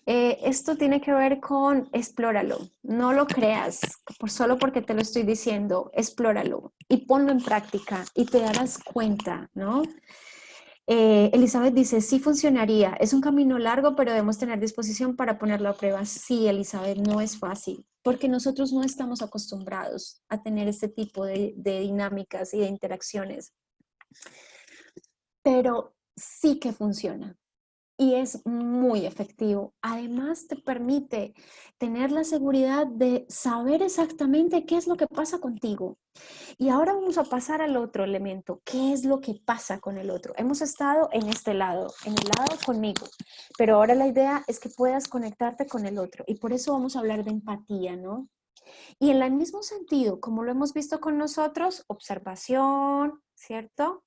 Esto tiene que ver con explóralo. No lo creas solo porque te lo estoy diciendo. Explóralo y ponlo en práctica y te darás cuenta, ¿no? Elizabeth dice, sí funcionaría. Es un camino largo, pero debemos tener disposición para ponerlo a prueba. Sí, Elizabeth, no es fácil, porque nosotros no estamos acostumbrados a tener este tipo de dinámicas y de interacciones. Pero sí que funciona. Y es muy efectivo. Además, te permite tener la seguridad de saber exactamente qué es lo que pasa contigo. Y ahora vamos a pasar al otro elemento. ¿Qué es lo que pasa con el otro? Hemos estado en este lado, en el lado conmigo, pero ahora la idea es que puedas conectarte con el otro. Y por eso vamos a hablar de empatía, ¿no? Y en el mismo sentido, como lo hemos visto con nosotros, observación, ¿cierto?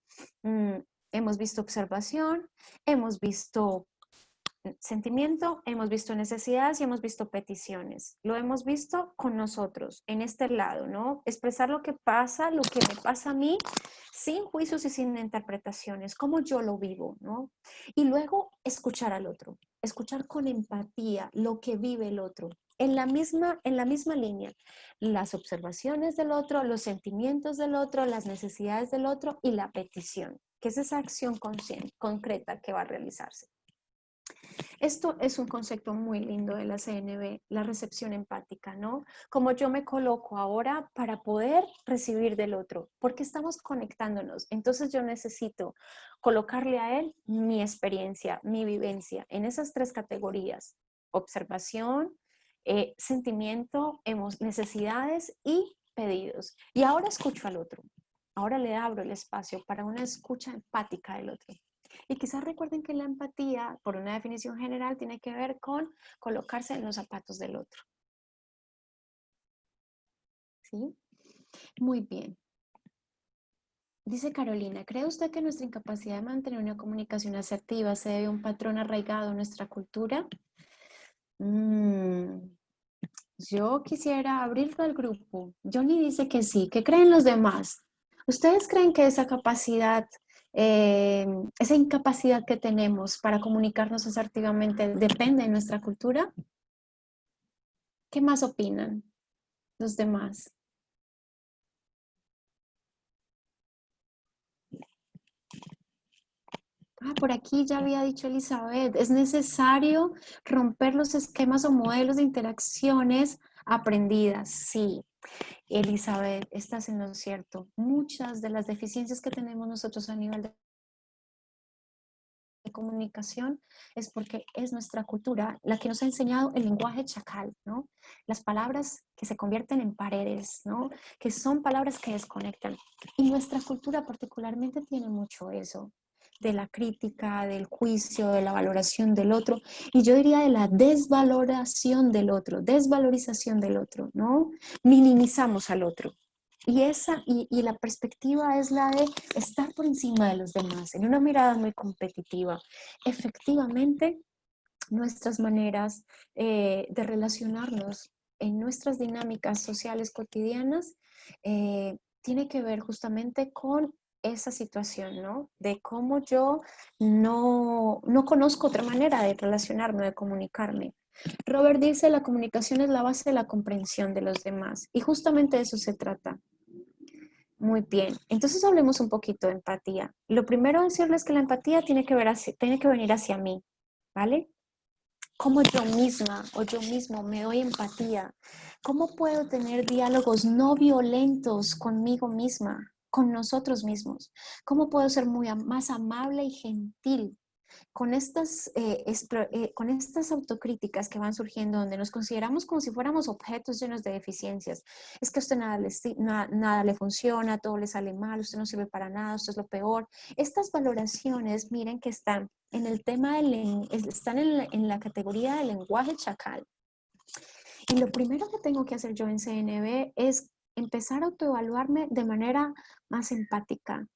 Hemos visto observación, hemos visto sentimiento, hemos visto necesidades y hemos visto peticiones. Lo hemos visto con nosotros, en este lado, ¿no? Expresar lo que me pasa a mí, sin juicios y sin interpretaciones, como yo lo vivo, ¿no? Y luego escuchar al otro, escuchar con empatía lo que vive el otro. En la misma línea, las observaciones del otro, los sentimientos del otro, las necesidades del otro y la petición, que es esa acción concreta que va a realizarse. Esto es un concepto muy lindo de la CNV, la recepción empática, ¿no? Como yo me coloco ahora para poder recibir del otro, porque estamos conectándonos. Entonces yo necesito colocarle a él mi experiencia, mi vivencia, en esas tres categorías: observación, sentimiento, necesidades y pedidos. Y ahora escucho al otro. Ahora le abro el espacio para una escucha empática del otro. Y quizás recuerden que la empatía, por una definición general, tiene que ver con colocarse en los zapatos del otro. ¿Sí? Muy bien. Dice Carolina, ¿cree usted que nuestra incapacidad de mantener una comunicación asertiva se debe a un patrón arraigado en nuestra cultura? Yo quisiera abrirlo al grupo. Johnny dice que sí. ¿Qué creen los demás? ¿Ustedes creen que esa capacidad, esa incapacidad que tenemos para comunicarnos asertivamente depende de nuestra cultura? ¿Qué más opinan los demás? Por aquí ya había dicho Elizabeth, es necesario romper los esquemas o modelos de interacciones aprendidas. Sí, Elizabeth, estás en lo cierto. Muchas de las deficiencias que tenemos nosotros a nivel de comunicación es porque es nuestra cultura la que nos ha enseñado el lenguaje chacal, ¿no? Las palabras que se convierten en paredes, ¿no? Que son palabras que desconectan. Y nuestra cultura particularmente tiene mucho eso, de la crítica, del juicio, de la valoración del otro, y yo diría de la desvalorización del otro, ¿no? Minimizamos al otro. Y la perspectiva es la de estar por encima de los demás, en una mirada muy competitiva. Efectivamente, nuestras maneras de relacionarnos en nuestras dinámicas sociales cotidianas tiene que ver justamente con esa situación, ¿no? De cómo yo no conozco otra manera de relacionarme, de comunicarme. Robert dice, la comunicación es la base de la comprensión de los demás, y justamente de eso se trata. Muy bien, entonces hablemos un poquito de empatía. Lo primero decirles que la empatía tiene que venir hacia mí, ¿vale? ¿Cómo yo misma o yo mismo me doy empatía? ¿Cómo puedo tener diálogos no violentos conmigo misma, con nosotros mismos? ¿Cómo puedo ser más amable y gentil con estas autocríticas que van surgiendo, donde nos consideramos como si fuéramos objetos llenos de deficiencias? Es que a usted nada le funciona, todo le sale mal, usted no sirve para nada, usted es lo peor. Estas valoraciones, miren que están en el tema están en la categoría del lenguaje chacal. Y lo primero que tengo que hacer yo en CNV es empezar a autoevaluarme de manera más empática,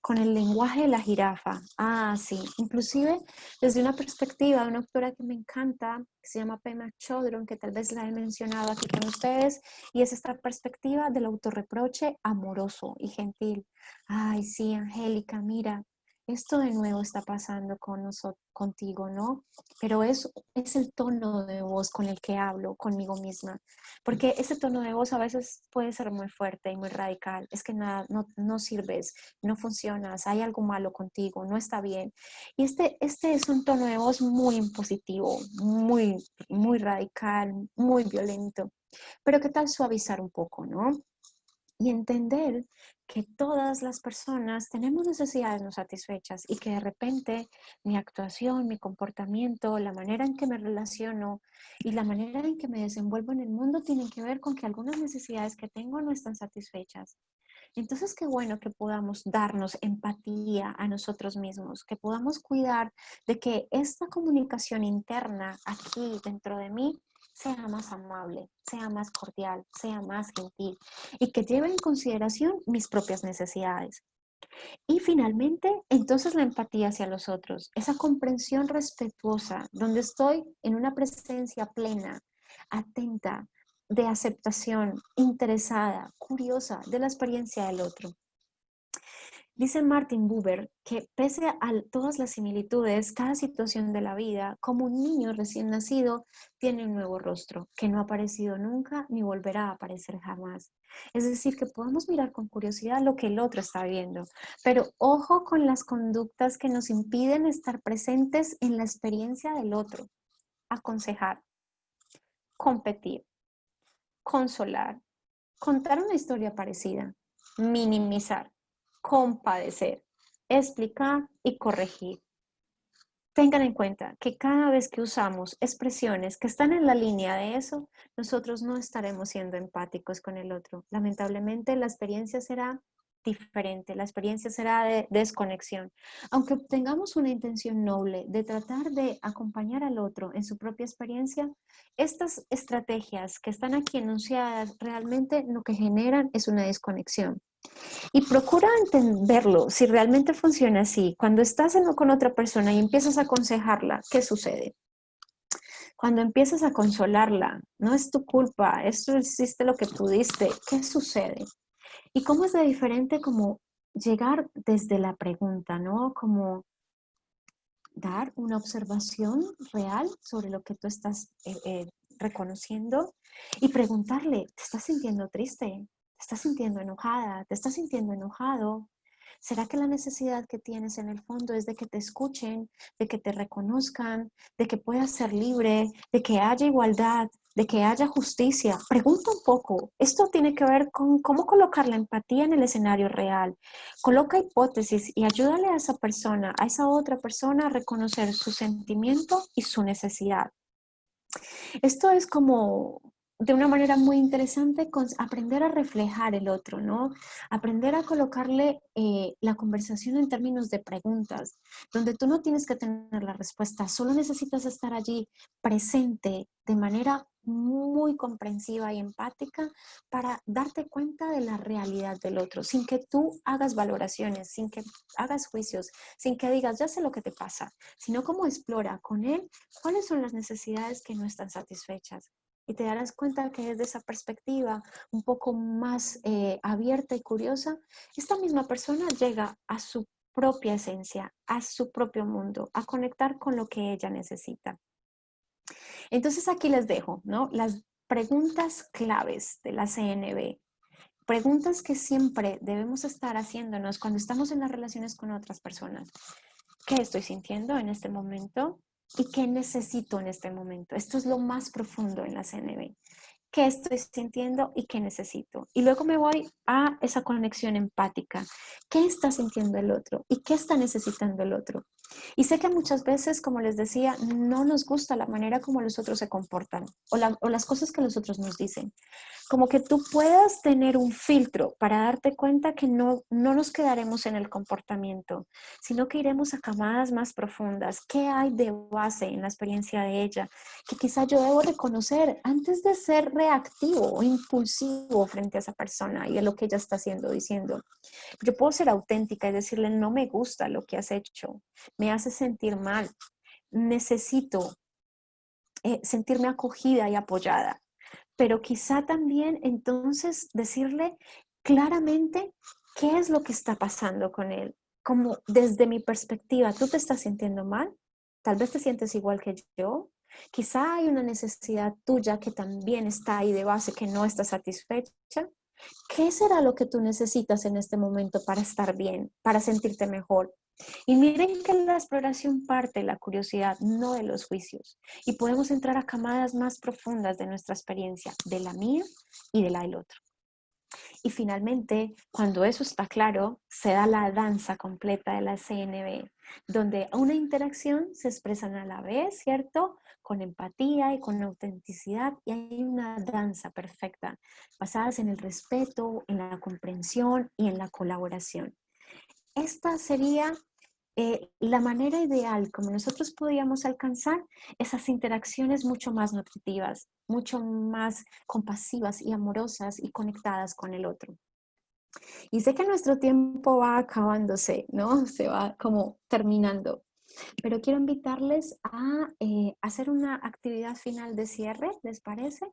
con el lenguaje de la jirafa. Ah, sí. Inclusive desde una perspectiva de una autora que me encanta, que se llama Pema Chodron, que tal vez la he mencionado aquí con ustedes, y es esta perspectiva del autorreproche amoroso y gentil. Ay, sí, Angélica, mira, esto de nuevo está pasando con nosotros, contigo, ¿no? Pero es el tono de voz con el que hablo conmigo misma, porque ese tono de voz a veces puede ser muy fuerte y muy radical. Es que nada, no sirves, no funcionas, hay algo malo contigo, no está bien. Y este es un tono de voz muy impositivo, muy radical, muy violento. Pero ¿qué tal suavizar un poco, no? Y entender que todas las personas tenemos necesidades no satisfechas y que de repente mi actuación, mi comportamiento, la manera en que me relaciono y la manera en que me desenvuelvo en el mundo tienen que ver con que algunas necesidades que tengo no están satisfechas. Entonces, qué bueno que podamos darnos empatía a nosotros mismos, que podamos cuidar de que esta comunicación interna aquí dentro de mí sea más amable, sea más cordial, sea más gentil y que lleve en consideración mis propias necesidades. Y finalmente, entonces la empatía hacia los otros, esa comprensión respetuosa, donde estoy en una presencia plena, atenta, de aceptación, interesada, curiosa de la experiencia del otro. Dice Martin Buber que pese a todas las similitudes, cada situación de la vida, como un niño recién nacido, tiene un nuevo rostro que no ha aparecido nunca ni volverá a aparecer jamás. Es decir, que podemos mirar con curiosidad lo que el otro está viendo, pero ojo con las conductas que nos impiden estar presentes en la experiencia del otro. Aconsejar, competir, consolar, contar una historia parecida, minimizar, compadecer, explicar y corregir. Tengan en cuenta que cada vez que usamos expresiones que están en la línea de eso, nosotros no estaremos siendo empáticos con el otro. Lamentablemente la experiencia será diferente, la experiencia será de desconexión. Aunque tengamos una intención noble de tratar de acompañar al otro en su propia experiencia, estas estrategias que están aquí enunciadas realmente lo que generan es una desconexión. Y procura entenderlo, si realmente funciona así. Cuando estás con otra persona y empiezas a aconsejarla, ¿qué sucede? Cuando empiezas a consolarla, no es tu culpa, esto hiciste lo que pudiste, ¿qué sucede? Y cómo es de diferente como llegar desde la pregunta, ¿no? Como dar una observación real sobre lo que tú estás reconociendo y preguntarle, ¿te estás sintiendo triste? ¿Te estás sintiendo enojada? ¿Te estás sintiendo enojado? ¿Será que la necesidad que tienes en el fondo es de que te escuchen, de que te reconozcan, de que puedas ser libre, de que haya igualdad, de que haya justicia? Pregunta un poco. Esto tiene que ver con cómo colocar la empatía en el escenario real. Coloca hipótesis y ayúdale a esa persona, a esa otra persona a reconocer su sentimiento y su necesidad. Esto es como de una manera muy interesante aprender a reflejar el otro, ¿no? Aprender a colocarle la conversación en términos de preguntas, donde tú no tienes que tener la respuesta, solo necesitas estar allí presente de manera muy comprensiva y empática para darte cuenta de la realidad del otro, sin que tú hagas valoraciones, sin que hagas juicios, sin que digas, ya sé lo que te pasa, sino como explora con él cuáles son las necesidades que no están satisfechas. Y te darás cuenta que desde esa perspectiva un poco más abierta y curiosa, esta misma persona llega a su propia esencia, a su propio mundo, a conectar con lo que ella necesita. Entonces aquí les dejo, ¿no? Las preguntas claves de la CNV. Preguntas que siempre debemos estar haciéndonos cuando estamos en las relaciones con otras personas. ¿Qué estoy sintiendo en este momento? ¿Y qué necesito en este momento? Esto es lo más profundo en la CNV. ¿Qué estoy sintiendo y qué necesito? Y luego me voy a esa conexión empática. ¿Qué está sintiendo el otro? ¿Y qué está necesitando el otro? Y sé que muchas veces, como les decía, no nos gusta la manera como los otros se comportan o las cosas que los otros nos dicen. como que tú puedas tener un filtro para darte cuenta que no nos quedaremos en el comportamiento, sino que iremos a camadas más profundas. ¿Qué hay de base en la experiencia de ella? Que quizá yo debo reconocer antes de ser reactivo o impulsivo frente a esa persona y a lo que ella está haciendo, diciendo. Yo puedo ser auténtica y decirle, no me gusta lo que has hecho, me hace sentir mal, necesito sentirme acogida y apoyada. Pero quizá también entonces decirle claramente qué es lo que está pasando con él. Como desde mi perspectiva, ¿tú te estás sintiendo mal? Tal vez te sientes igual que yo. Quizá hay una necesidad tuya que también está ahí de base, que no está satisfecha. ¿Qué será lo que tú necesitas en este momento para estar bien, para sentirte mejor? Y miren que la exploración parte de la curiosidad, no de los juicios. Y podemos entrar a camadas más profundas de nuestra experiencia, de la mía y de la del otro. Y finalmente, cuando eso está claro, se da la danza completa de la CNV, donde una interacción se expresan a la vez, ¿cierto? Con empatía y con autenticidad, y hay una danza perfecta, basadas en el respeto, en la comprensión y en la colaboración. Esta sería la manera ideal como nosotros podríamos alcanzar esas interacciones mucho más nutritivas, mucho más compasivas y amorosas y conectadas con el otro. Y sé que nuestro tiempo va acabándose, ¿no? Se va como terminando. Pero quiero invitarles a hacer una actividad final de cierre, ¿les parece?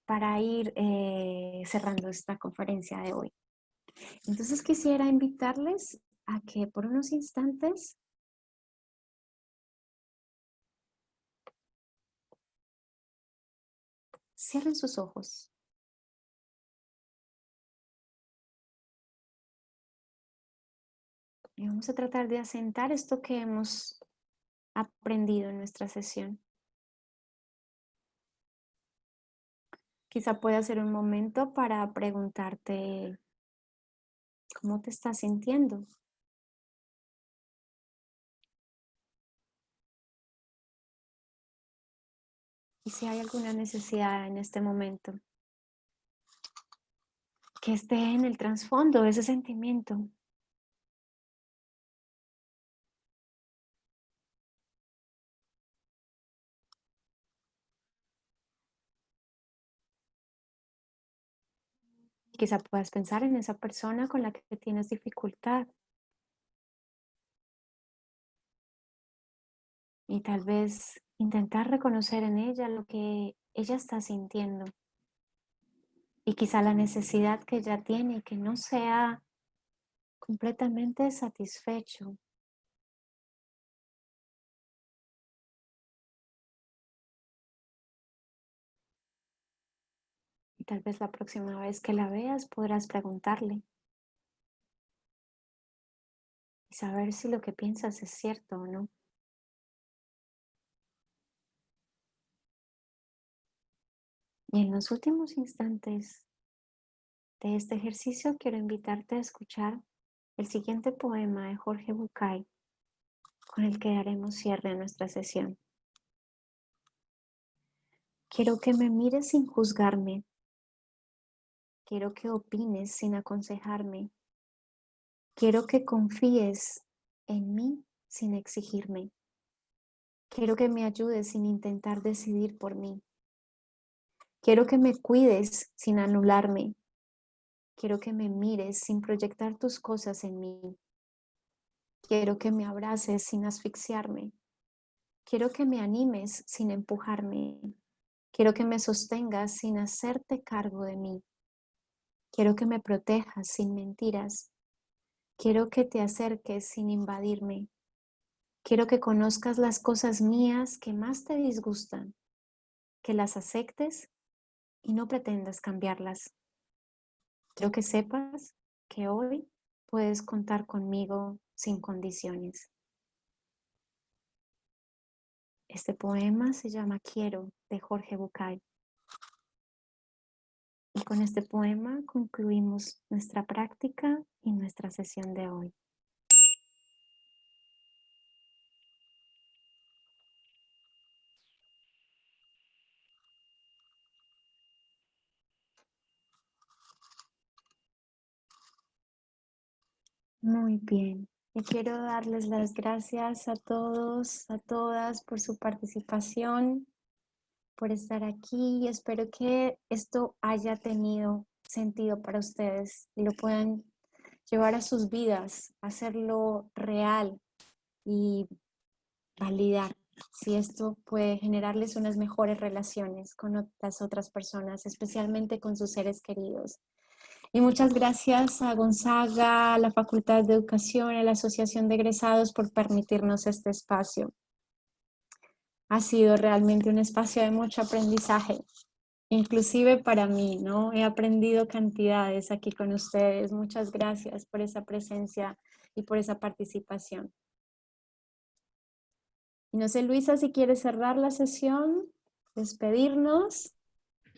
Para ir cerrando esta conferencia de hoy. Entonces quisiera invitarles a que por unos instantes cierren sus ojos. Y vamos a tratar de asentar esto que hemos aprendido en nuestra sesión. Quizá pueda ser un momento para preguntarte cómo te estás sintiendo. Y si hay alguna necesidad en este momento que esté en el trasfondo de ese sentimiento. Quizá puedas pensar en esa persona con la que tienes dificultad. Y tal vez intentar reconocer en ella lo que ella está sintiendo. Y quizá la necesidad que ella tiene que no sea completamente satisfecho. Y tal vez la próxima vez que la veas podrás preguntarle y saber si lo que piensas es cierto o no. Y en los últimos instantes de este ejercicio quiero invitarte a escuchar el siguiente poema de Jorge Bucay con el que daremos cierre a nuestra sesión. Quiero que me mires sin juzgarme. Quiero que opines sin aconsejarme. Quiero que confíes en mí sin exigirme. Quiero que me ayudes sin intentar decidir por mí. Quiero que me cuides sin anularme. Quiero que me mires sin proyectar tus cosas en mí. Quiero que me abraces sin asfixiarme. Quiero que me animes sin empujarme. Quiero que me sostengas sin hacerte cargo de mí. Quiero que me protejas sin mentiras. Quiero que te acerques sin invadirme. Quiero que conozcas las cosas mías que más te disgustan, que las aceptes y no pretendas cambiarlas. Quiero que sepas que hoy puedes contar conmigo sin condiciones. Este poema se llama Quiero, de Jorge Bucay. Y con este poema concluimos nuestra práctica y nuestra sesión de hoy. Muy bien. Y quiero darles las gracias a todos, a todas por su participación, por estar aquí, y espero que esto haya tenido sentido para ustedes y lo puedan llevar a sus vidas, hacerlo real y validar si esto puede generarles unas mejores relaciones con las otras personas, especialmente con sus seres queridos. Y muchas gracias a Gonzaga, a la Facultad de Educación, a la Asociación de Egresados por permitirnos este espacio. Ha sido realmente un espacio de mucho aprendizaje, inclusive para mí, ¿no? He aprendido cantidades aquí con ustedes. Muchas gracias por esa presencia y por esa participación. Y no sé, Luisa, si quieres cerrar la sesión, despedirnos.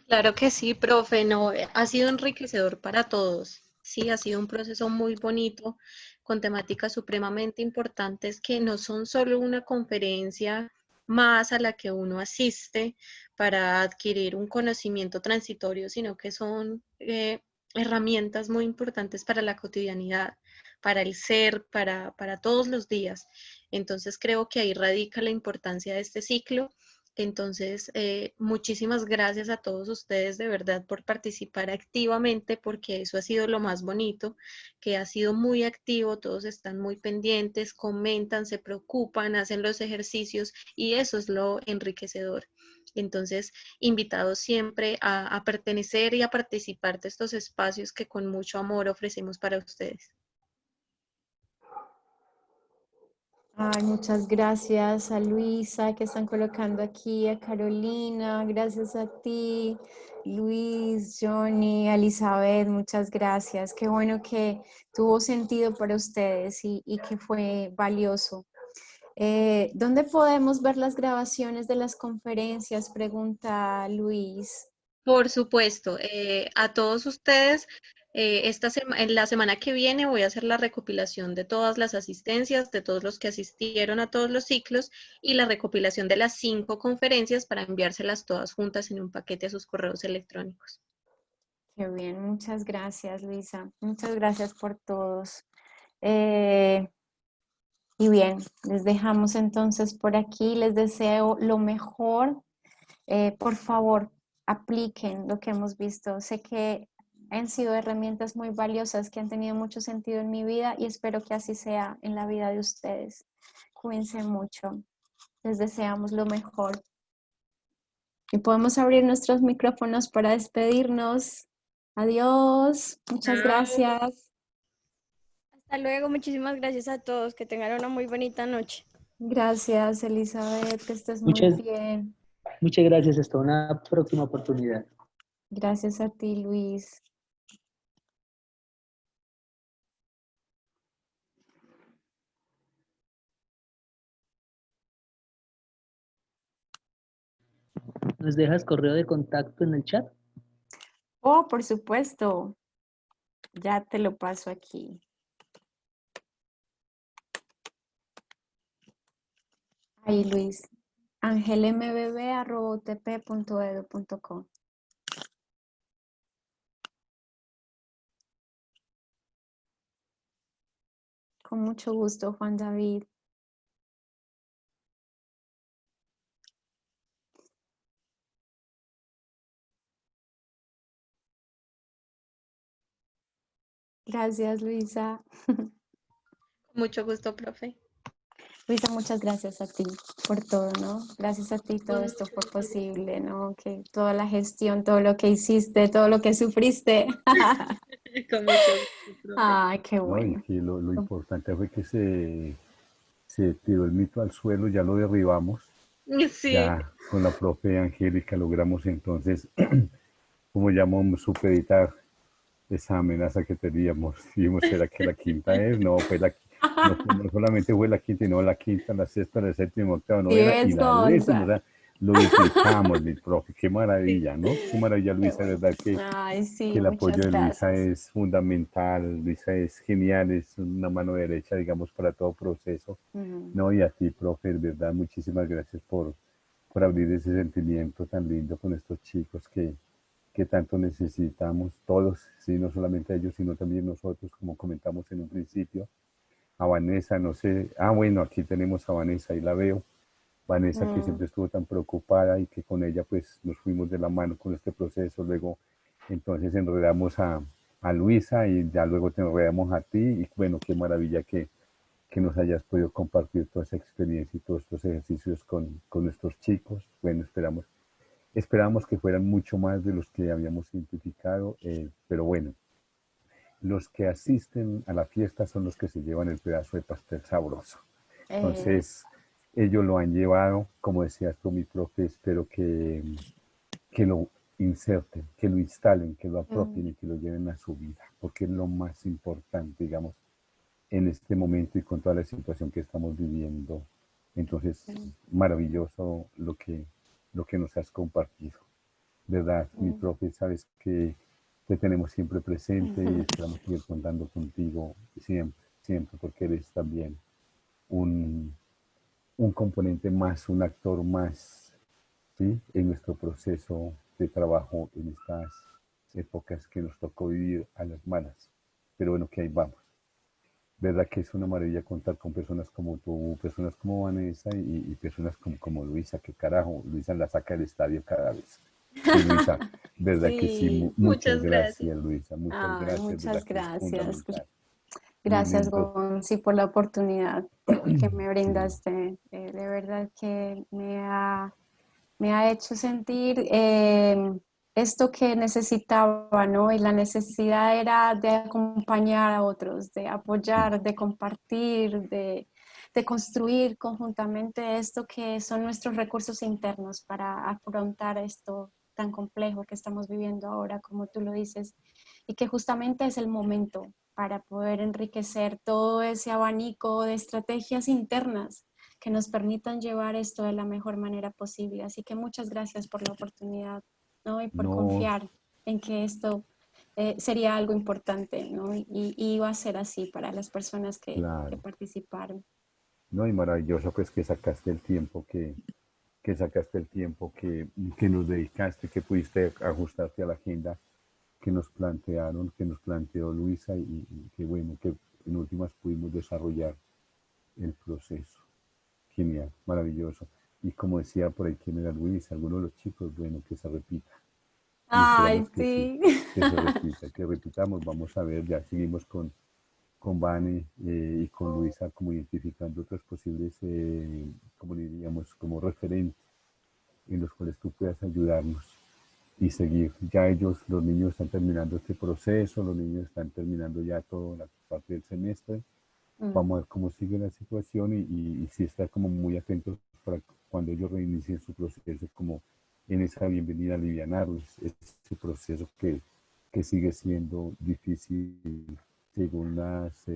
Claro que sí, profe, no, ha sido enriquecedor para todos. Sí, ha sido un proceso muy bonito con temáticas supremamente importantes que no son solo una conferencia más a la que uno asiste para adquirir un conocimiento transitorio, sino que son herramientas muy importantes para la cotidianidad, para el ser, para todos los días. Entonces creo que ahí radica la importancia de este ciclo. Entonces, muchísimas gracias a todos ustedes de verdad por participar activamente, porque eso ha sido lo más bonito, que ha sido muy activo, todos están muy pendientes, comentan, se preocupan, hacen los ejercicios y eso es lo enriquecedor. Entonces, invitados siempre a pertenecer y a participar de estos espacios que con mucho amor ofrecemos para ustedes. Ay, muchas gracias a Luisa que están colocando aquí, a Carolina, gracias a ti, Luis, Johnny, a Elizabeth, muchas gracias. Qué bueno que tuvo sentido para ustedes y que fue valioso. ¿Dónde podemos ver las grabaciones de las conferencias? Pregunta Luis. Por supuesto, a todos ustedes, en la semana que viene voy a hacer la recopilación de todas las asistencias, de todos los que asistieron a todos los ciclos y la recopilación de las 5 conferencias para enviárselas todas juntas en un paquete a sus correos electrónicos. Qué bien, muchas gracias, Luisa. Muchas gracias por todos. Y bien, les dejamos entonces por aquí. Les deseo lo mejor. Por favor, apliquen lo que hemos visto. Sé que han sido herramientas muy valiosas que han tenido mucho sentido en mi vida y espero que así sea en la vida de ustedes. Cuídense mucho. Les deseamos lo mejor. Y podemos abrir nuestros micrófonos para despedirnos. Adiós. Muchas gracias. Hasta luego, muchísimas gracias a todos, que tengan una muy bonita noche. Gracias, Elizabeth, que estés muy bien. Muchas gracias. Hasta una próxima oportunidad. Gracias a ti, Luis. ¿Nos dejas correo de contacto en el chat? Oh, por supuesto. Ya te lo paso aquí. Ahí, Luis. angelmbb@utp.edu.co. Con mucho gusto, Juan David. Gracias, Luisa. Mucho gusto, profe. Luisa, muchas gracias a ti por todo, ¿no? Gracias a ti todo Con esto mucho fue gusto. posible, ¿no? Que toda la gestión, todo lo que hiciste, todo lo que sufriste. Con mucho gusto, profe. Ay, qué No, y bueno. que lo importante fue que se tiró el mito al suelo, ya lo derribamos. Sí. Ya con la profe Angélica logramos entonces, como llamamos, supeditar esa amenaza que teníamos. Dijimos, ¿será que la quinta es? No, pues no solamente fue la quinta, sino la quinta, la sexta, la séptima, octava, Sí novena y es, la décima. O Gonza. sea, lo duplicamos, mi profe. Qué maravilla, ¿no? Qué maravilla, Qué Luisa, de bueno. verdad Ay, sí, que el apoyo muchas de Luisa gracias. es fundamental. Luisa es genial, es una mano derecha, digamos, para todo proceso. No, y a ti, profe, de verdad, muchísimas gracias por abrir ese sentimiento tan lindo con estos chicos que que tanto necesitamos todos, sí, no solamente ellos, sino también nosotros, como comentamos en un principio. A Vanessa, no sé, bueno, aquí tenemos a Vanessa, ahí la veo. Vanessa que siempre estuvo tan preocupada y que con ella pues nos fuimos de la mano con este proceso, luego entonces enredamos a Luisa y ya luego te enredamos a ti y bueno, qué maravilla que nos hayas podido compartir toda esa experiencia y todos estos ejercicios con nuestros chicos. Bueno, esperamos que fueran mucho más de los que habíamos identificado, pero bueno, los que asisten a la fiesta son los que se llevan el pedazo de pastel sabroso. Entonces, ellos lo han llevado, como decías tú, mi profe, espero que lo inserten, que lo instalen, que lo apropien y que lo lleven a su vida, porque es lo más importante, digamos, en este momento y con toda la situación que estamos viviendo. Entonces, maravilloso lo que nos has compartido. ¿Verdad? Mi profe, sabes que te tenemos siempre presente y esperamos seguir contando contigo siempre, siempre, porque eres también un componente más, un actor más, ¿sí? En nuestro proceso de trabajo en estas épocas que nos tocó vivir a las malas. Pero bueno, que ahí vamos. ¿Verdad que es una maravilla contar con personas como tú, personas como Vanessa y personas como Luisa? Que carajo, Luisa la saca del estadio cada vez. Sí, Luisa, ¿verdad que sí? Muchas gracias, Luisa, muchas gracias. Muchas gracias. Muy Gracias, lindo. Gonzi, por la oportunidad que me brindaste. De verdad que me ha hecho sentir esto que necesitaba, ¿no? Y la necesidad era de acompañar a otros, de apoyar, de compartir, de construir conjuntamente esto que son nuestros recursos internos para afrontar esto tan complejo que estamos viviendo ahora, como tú lo dices, y que justamente es el momento para poder enriquecer todo ese abanico de estrategias internas que nos permitan llevar esto de la mejor manera posible. Así que muchas gracias por la oportunidad, ¿no? Y por confiar en que esto sería algo importante, ¿no? Y iba a ser así para las personas que participaron. No, y maravilloso pues que sacaste el tiempo, que nos dedicaste, que pudiste ajustarte a la agenda que nos plantearon, que nos planteó Luisa y que bueno, que en últimas pudimos desarrollar el proceso. Genial, maravilloso. Y como decía por ahí quién era Luisa, algunos de los chicos, bueno, que se repita. Ay, sí. Que se repita, que repitamos. Vamos a ver, ya seguimos con Vane y con Luisa como identificando otros posibles, como diríamos, como referentes en los cuales tú puedas ayudarnos y seguir. Ya ellos, los niños están terminando este proceso, los niños están terminando ya toda la parte del semestre. Vamos a ver cómo sigue la situación y sí estar como muy atentos para cuando ellos reinicien su proceso, como en esa bienvenida a alivianarles ese proceso que sigue siendo difícil según las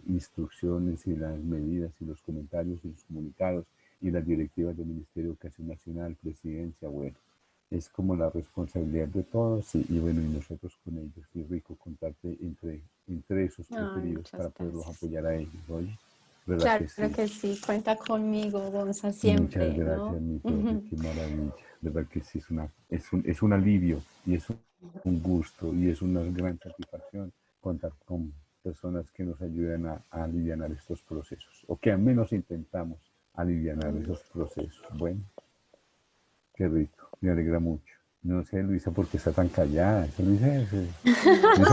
instrucciones y las medidas y los comentarios y los comunicados y las directivas del Ministerio de Educación Nacional, Presidencia, bueno, es como la responsabilidad de todos y bueno, y nosotros con ellos, y rico contarte entre esos preferidos para poderlos apoyar a ellos, ¿oye? Claro que sí, cuenta conmigo, Gonza, siempre. Muchas gracias, mi profe, qué maravilla, verdad que sí, es un alivio y es un gusto y es una gran satisfacción contar con personas que nos ayuden a aliviar estos procesos, o que al menos intentamos aliviar esos procesos. Bueno, qué rico, me alegra mucho. No sé, Luisa, por qué está tan callada. Luisa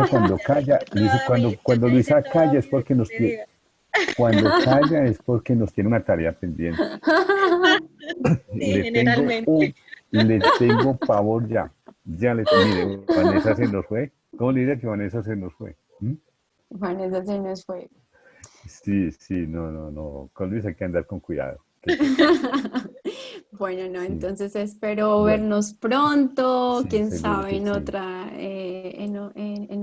cuando calla, cuando Luisa calla es porque nos tiene, cuando calla es porque nos tiene una tarea pendiente. Sí, generalmente. Le tengo pavor ya. Mire, Vanessa se nos fue. ¿Cómo le diría que Vanessa se nos fue? Vanessa se nos fue. Sí, no. Con Luis hay que andar con cuidado. Bueno, no, entonces espero vernos pronto, quién sabe, en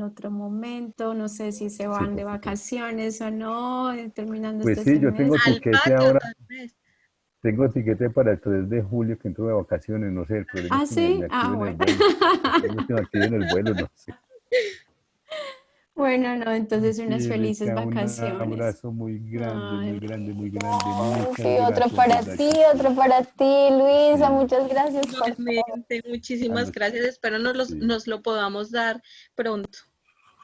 otro momento, no sé si se van de vacaciones o no, terminando pues este sí, yo tengo tiquete ahora. Tengo tiquete para el 3 de julio que entro de vacaciones, no sé, el problema es que ¿sí? me activen el vuelo. Me activen el vuelo, no sé. Bueno, no, entonces unas felices Angélica, un vacaciones. abrazo muy grande, Ay, muy grande, muy grande. Ay, Muchas sí, otro gracias, para ¿verdad ti, que sí? otro para ti, Luisa. Sí, Muchas gracias por todo. Igualmente, a muchísimas los, gracias. Espero sí, nos lo podamos dar pronto.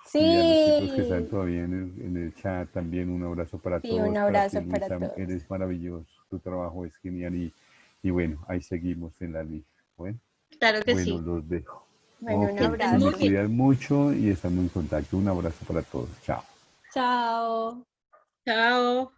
sí, a los chicos que están Sí, todavía en el chat también un abrazo para sí, un todos, para ti, abrazo para Luisa, todos. eres maravilloso, tu trabajo es genial y bueno, ahí seguimos en la línea. Bueno, Claro que bueno, sí. los dejo. Bueno, Ok, un Que estés se me muy abrazo. bien. cuidan mucho y estamos en contacto. Un abrazo para todos. Chao. Chao. Chao.